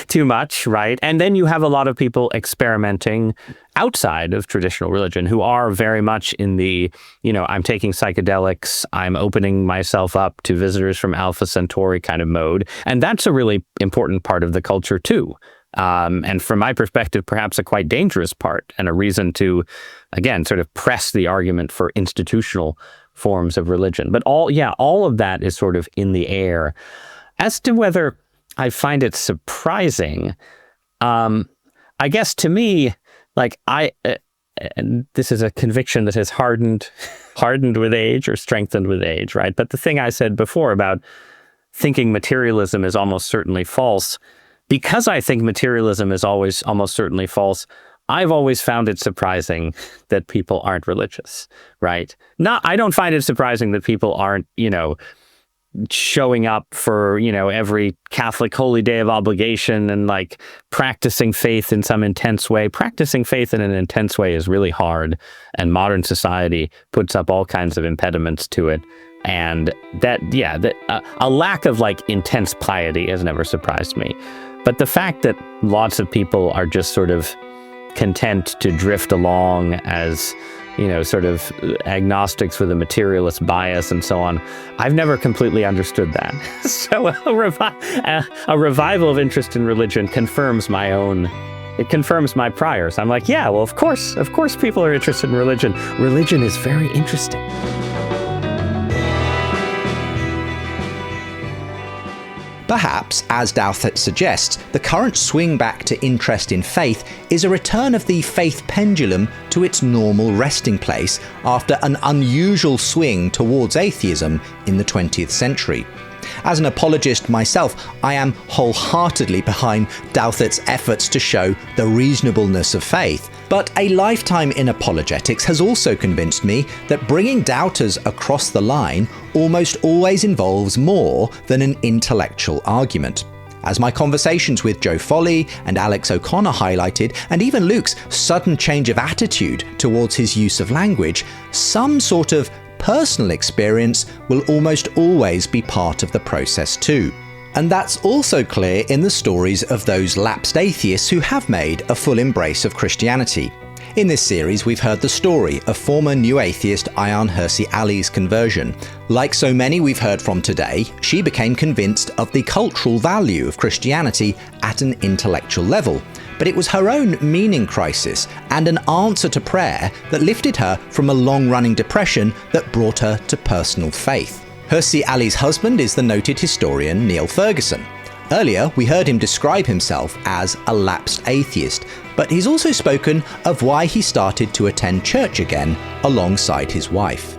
too much, right? And then you have a lot of people experimenting outside of traditional religion who are very much in the, I'm taking psychedelics, I'm opening myself up to visitors from Alpha Centauri kind of mode. And that's a really important part of the culture too. And from my perspective, perhaps a quite dangerous part and a reason to, again, sort of press the argument for institutional forms of religion. But all of that is sort of in the air. As to whether I find it surprising, I guess to me, like and this is a conviction that has hardened with age or strengthened with age, right? But the thing I said before about thinking materialism is almost certainly false, because I think materialism is always almost certainly false, I've always found it surprising that people aren't religious, right? I don't find it surprising that people aren't, showing up for, every Catholic holy day of obligation and like practicing faith in some intense way. Practicing faith in an intense way is really hard, and modern society puts up all kinds of impediments to it. And a lack of like intense piety has never surprised me. But the fact that lots of people are just sort of content to drift along as, sort of agnostics with a materialist bias and so on, I've never completely understood that. So a revival of interest in religion confirms my priors. I'm like, yeah, well, of course people are interested in religion. Religion is very interesting. Perhaps, as Douthat suggests, the current swing back to interest in faith is a return of the faith pendulum to its normal resting place after an unusual swing towards atheism in the 20th century. As an apologist myself, I am wholeheartedly behind Douthat's efforts to show the reasonableness of faith. But a lifetime in apologetics has also convinced me that bringing doubters across the line almost always involves more than an intellectual argument. As my conversations with Joe Folley and Alex O'Connor highlighted, and even Luke's sudden change of attitude towards his use of language, some sort of personal experience will almost always be part of the process too. And that's also clear in the stories of those lapsed atheists who have made a full embrace of Christianity. In this series, we've heard the story of former New Atheist Ayaan Hirsi Ali's conversion. Like so many we've heard from today, she became convinced of the cultural value of Christianity at an intellectual level. But it was her own meaning crisis and an answer to prayer that lifted her from a long-running depression that brought her to personal faith. Hirsi Ali's husband is the noted historian Niall Ferguson. Earlier, we heard him describe himself as a lapsed atheist, but he's also spoken of why he started to attend church again alongside his wife.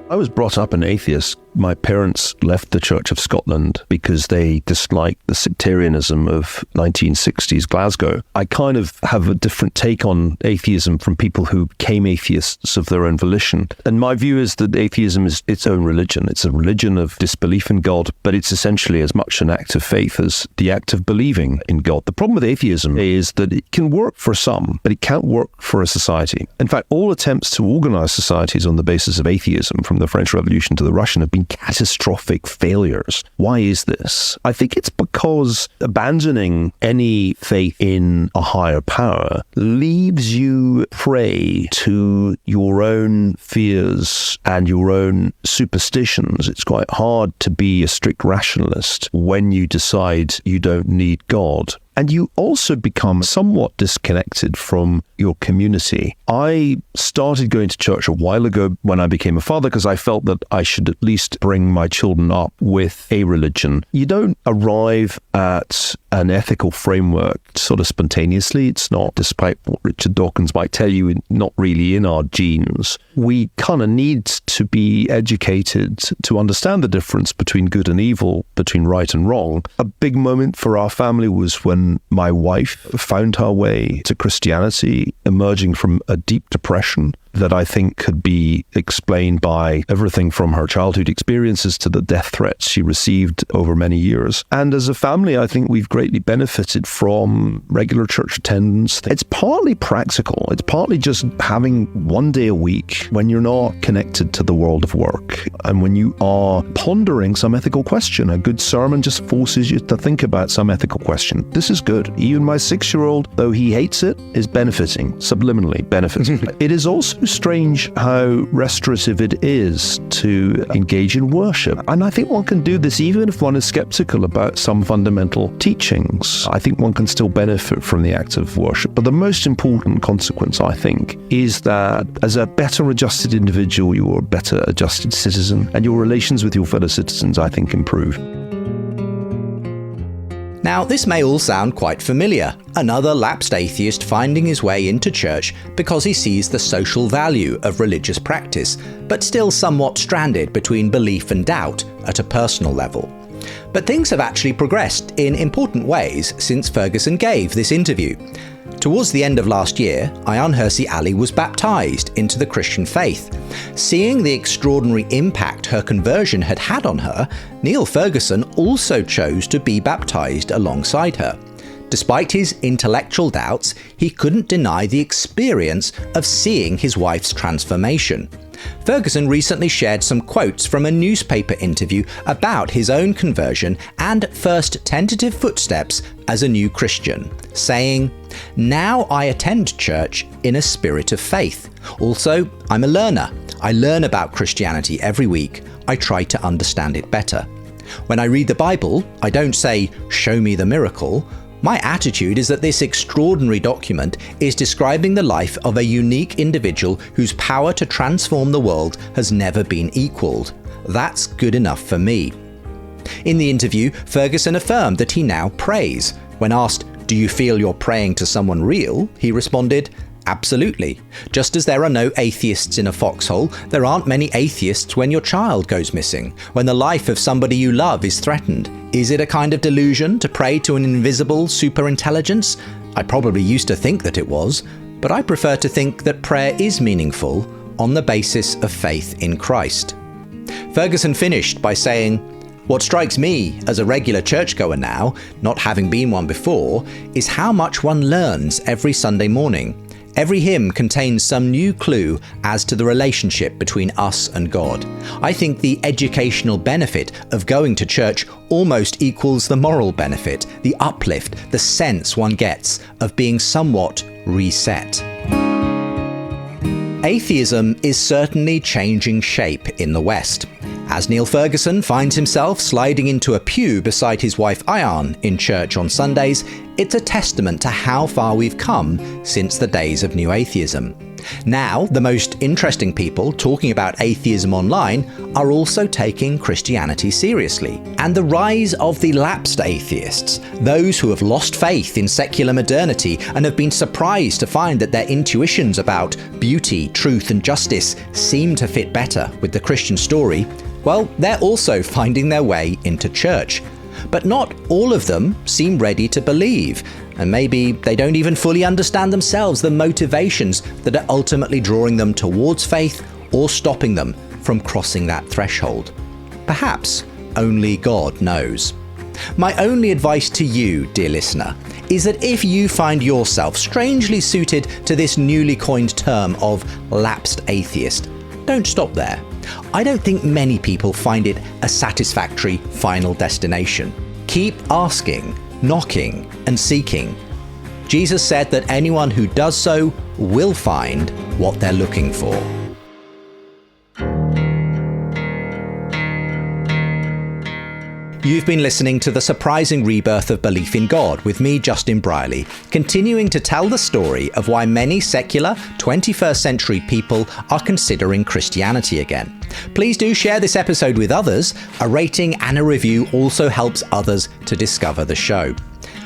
I was brought up an atheist. My parents left the Church of Scotland because they disliked the sectarianism of 1960s Glasgow. I kind of have a different take on atheism from people who became atheists of their own volition. And my view is that atheism is its own religion. It's a religion of disbelief in God, but it's essentially as much an act of faith as the act of believing in God. The problem with atheism is that it can work for some, but it can't work for a society. In fact, all attempts to organize societies on the basis of atheism, from the French Revolution to the Russian, have been catastrophic failures. Why is this? I think it's because abandoning any faith in a higher power leaves you prey to your own fears and your own superstitions. It's quite hard to be a strict rationalist when you decide you don't need God. And you also become somewhat disconnected from your community. I started going to church a while ago when I became a father because I felt that I should at least bring my children up with a religion. You don't arrive at an ethical framework sort of spontaneously. It's not, despite what Richard Dawkins might tell you, not really in our genes. We kind of need to be educated to understand the difference between good and evil, between right and wrong. A big moment for our family was when my wife found her way to Christianity, emerging from a deep depression that I think could be explained by everything from her childhood experiences to the death threats she received over many years. And as a family, I think we've greatly benefited from regular church attendance. It's partly practical. It's partly just having one day a week when you're not connected to the world of work and when you are pondering some ethical question. A good sermon just forces you to think about some ethical question. This is good. Even my 6-year-old, though he hates it, is benefiting, subliminally benefiting. It is also strange how restorative it is to engage in worship. And I think one can do this even if one is skeptical about some fundamental teachings. I think one can still benefit from the act of worship. But the most important consequence, I think, is that as a better adjusted individual, you're a better adjusted citizen, and your relations with your fellow citizens, I think, improve. Now, this may all sound quite familiar. Another lapsed atheist finding his way into church because he sees the social value of religious practice, but still somewhat stranded between belief and doubt at a personal level. But things have actually progressed in important ways since Ferguson gave this interview. Towards the end of last year, Ayaan Hirsi Ali was baptised into the Christian faith. Seeing the extraordinary impact her conversion had had on her, Niall Ferguson also chose to be baptised alongside her. Despite his intellectual doubts, he couldn't deny the experience of seeing his wife's transformation. Ferguson recently shared some quotes from a newspaper interview about his own conversion and first tentative footsteps as a new Christian, saying, "Now I attend church in a spirit of faith. Also, I'm a learner. I learn about Christianity every week. I try to understand it better. When I read the Bible, I don't say, 'Show me the miracle.' My attitude is that this extraordinary document is describing the life of a unique individual whose power to transform the world has never been equalled. That's good enough for me." In the interview, Ferguson affirmed that he now prays. When asked, "Do you feel you're praying to someone real?" he responded, "Absolutely. Just as there are no atheists in a foxhole, there aren't many atheists when your child goes missing, when the life of somebody you love is threatened. Is it a kind of delusion to pray to an invisible superintelligence? I probably used to think that it was, but I prefer to think that prayer is meaningful on the basis of faith in Christ." Ferguson finished by saying, "What strikes me as a regular churchgoer now, not having been one before, is how much one learns every Sunday morning. Every hymn contains some new clue as to the relationship between us and God. I think the educational benefit of going to church almost equals the moral benefit, the uplift, the sense one gets of being somewhat reset." Atheism is certainly changing shape in the West. As Niall Ferguson finds himself sliding into a pew beside his wife Ayaan in church on Sundays, it's a testament to how far we've come since the days of New Atheism. Now, the most interesting people talking about atheism online are also taking Christianity seriously. And the rise of the lapsed atheists, those who have lost faith in secular modernity and have been surprised to find that their intuitions about beauty, truth and justice seem to fit better with the Christian story, well, they're also finding their way into church. But not all of them seem ready to believe, and maybe they don't even fully understand themselves the motivations that are ultimately drawing them towards faith or stopping them from crossing that threshold. Perhaps only God knows. My only advice to you, dear listener, is that if you find yourself strangely suited to this newly coined term of lapsed atheist, don't stop there. I don't think many people find it a satisfactory final destination. Keep asking, knocking, and seeking. Jesus said that anyone who does so will find what they're looking for. You've been listening to The Surprising Rebirth of Belief in God with me, Justin Brierley, continuing to tell the story of why many secular 21st century people are considering Christianity again. Please do share this episode with others. A rating and a review also helps others to discover the show.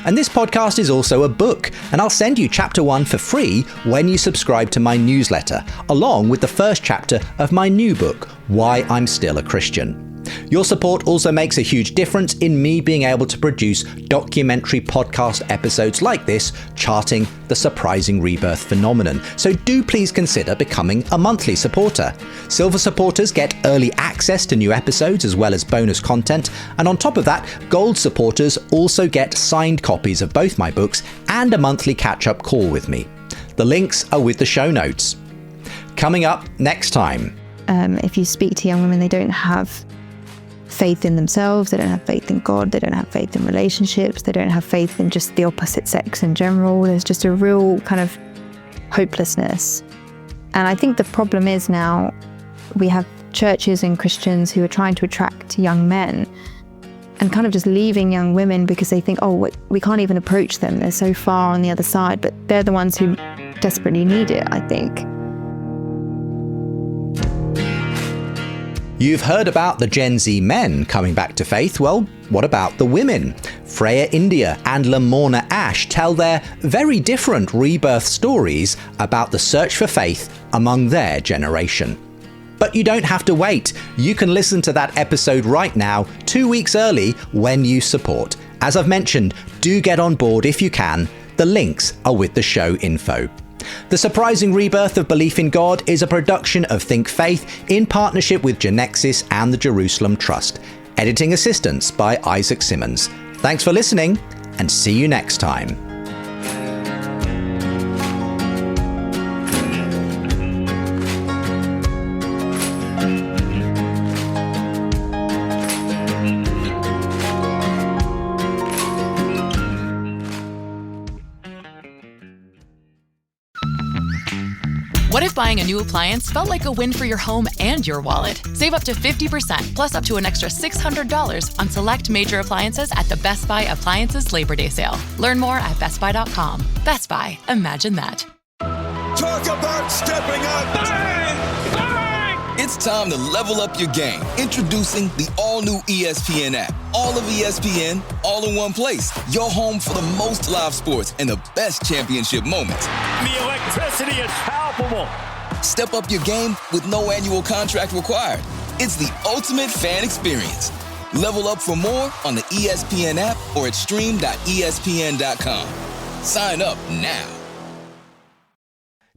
And this podcast is also a book, and I'll send you chapter 1 for free when you subscribe to my newsletter, along with the first chapter of my new book, Why I'm Still a Christian. Your support also makes a huge difference in me being able to produce documentary podcast episodes like this, charting the surprising rebirth phenomenon. So do please consider becoming a monthly supporter. Silver supporters get early access to new episodes as well as bonus content, and on top of that, gold supporters also get signed copies of both my books and a monthly catch-up call with me. The links are with the show notes. Coming up next time. If you speak to young women, they don't have faith in themselves, they don't have faith in God, they don't have faith in relationships, they don't have faith in just the opposite sex in general. There's just a real kind of hopelessness. And I think the problem is now we have churches and Christians who are trying to attract young men and kind of just leaving young women because they think, oh, we can't even approach them, they're so far on the other side, but they're the ones who desperately need it, I think. You've heard about the Gen Z men coming back to faith. Well, What about the women? Freya India and Lamorna Ash tell their very different rebirth stories about the search for faith among their generation. But you don't have to wait. You can listen to that episode right now, 2 weeks early, when you support. As I've mentioned, do get on board if you can. The links are with the show info. The Surprising Rebirth of Belief in God is a production of Think Faith in partnership with Genexus and the Jerusalem Trust. Editing assistance by Isaac Simmons. Thanks for listening, and see you next time. What if buying a new appliance felt like a win for your home and your wallet? Save up to 50%, plus up to an extra $600 on select major appliances at the Best Buy Appliances Labor Day sale. Learn more at bestbuy.com. Best Buy. Imagine that. Talk about stepping up! Bang! Bang! It's time to level up your game. Introducing the all-new ESPN app. All of ESPN, all in one place. Your home for the most live sports and the best championship moments. The electricity is palpable. Step up your game with no annual contract required. It's the ultimate fan experience. Level up for more on the ESPN app or at stream.espn.com. Sign up now.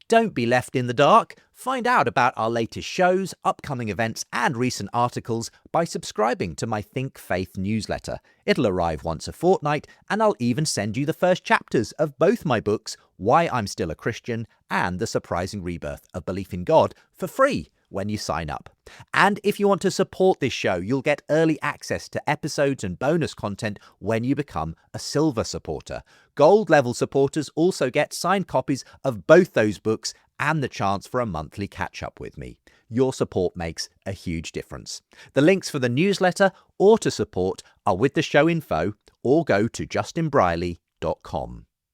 Don't be left in the dark. Find out about our latest shows, upcoming events, and recent articles by subscribing to my Think Faith newsletter. It'll arrive once a fortnight, and I'll even send you the first chapters of both my books, Why I'm Still a Christian and The Surprising Rebirth of Belief in God, for free when you sign up. And if you want to support this show, you'll get early access to episodes and bonus content when you become a silver supporter. Gold level supporters also get signed copies of both those books and the chance for a monthly catch up with me. Your support makes a huge difference. The links for the newsletter or to support are with the show info, or go to justinbrierley.com.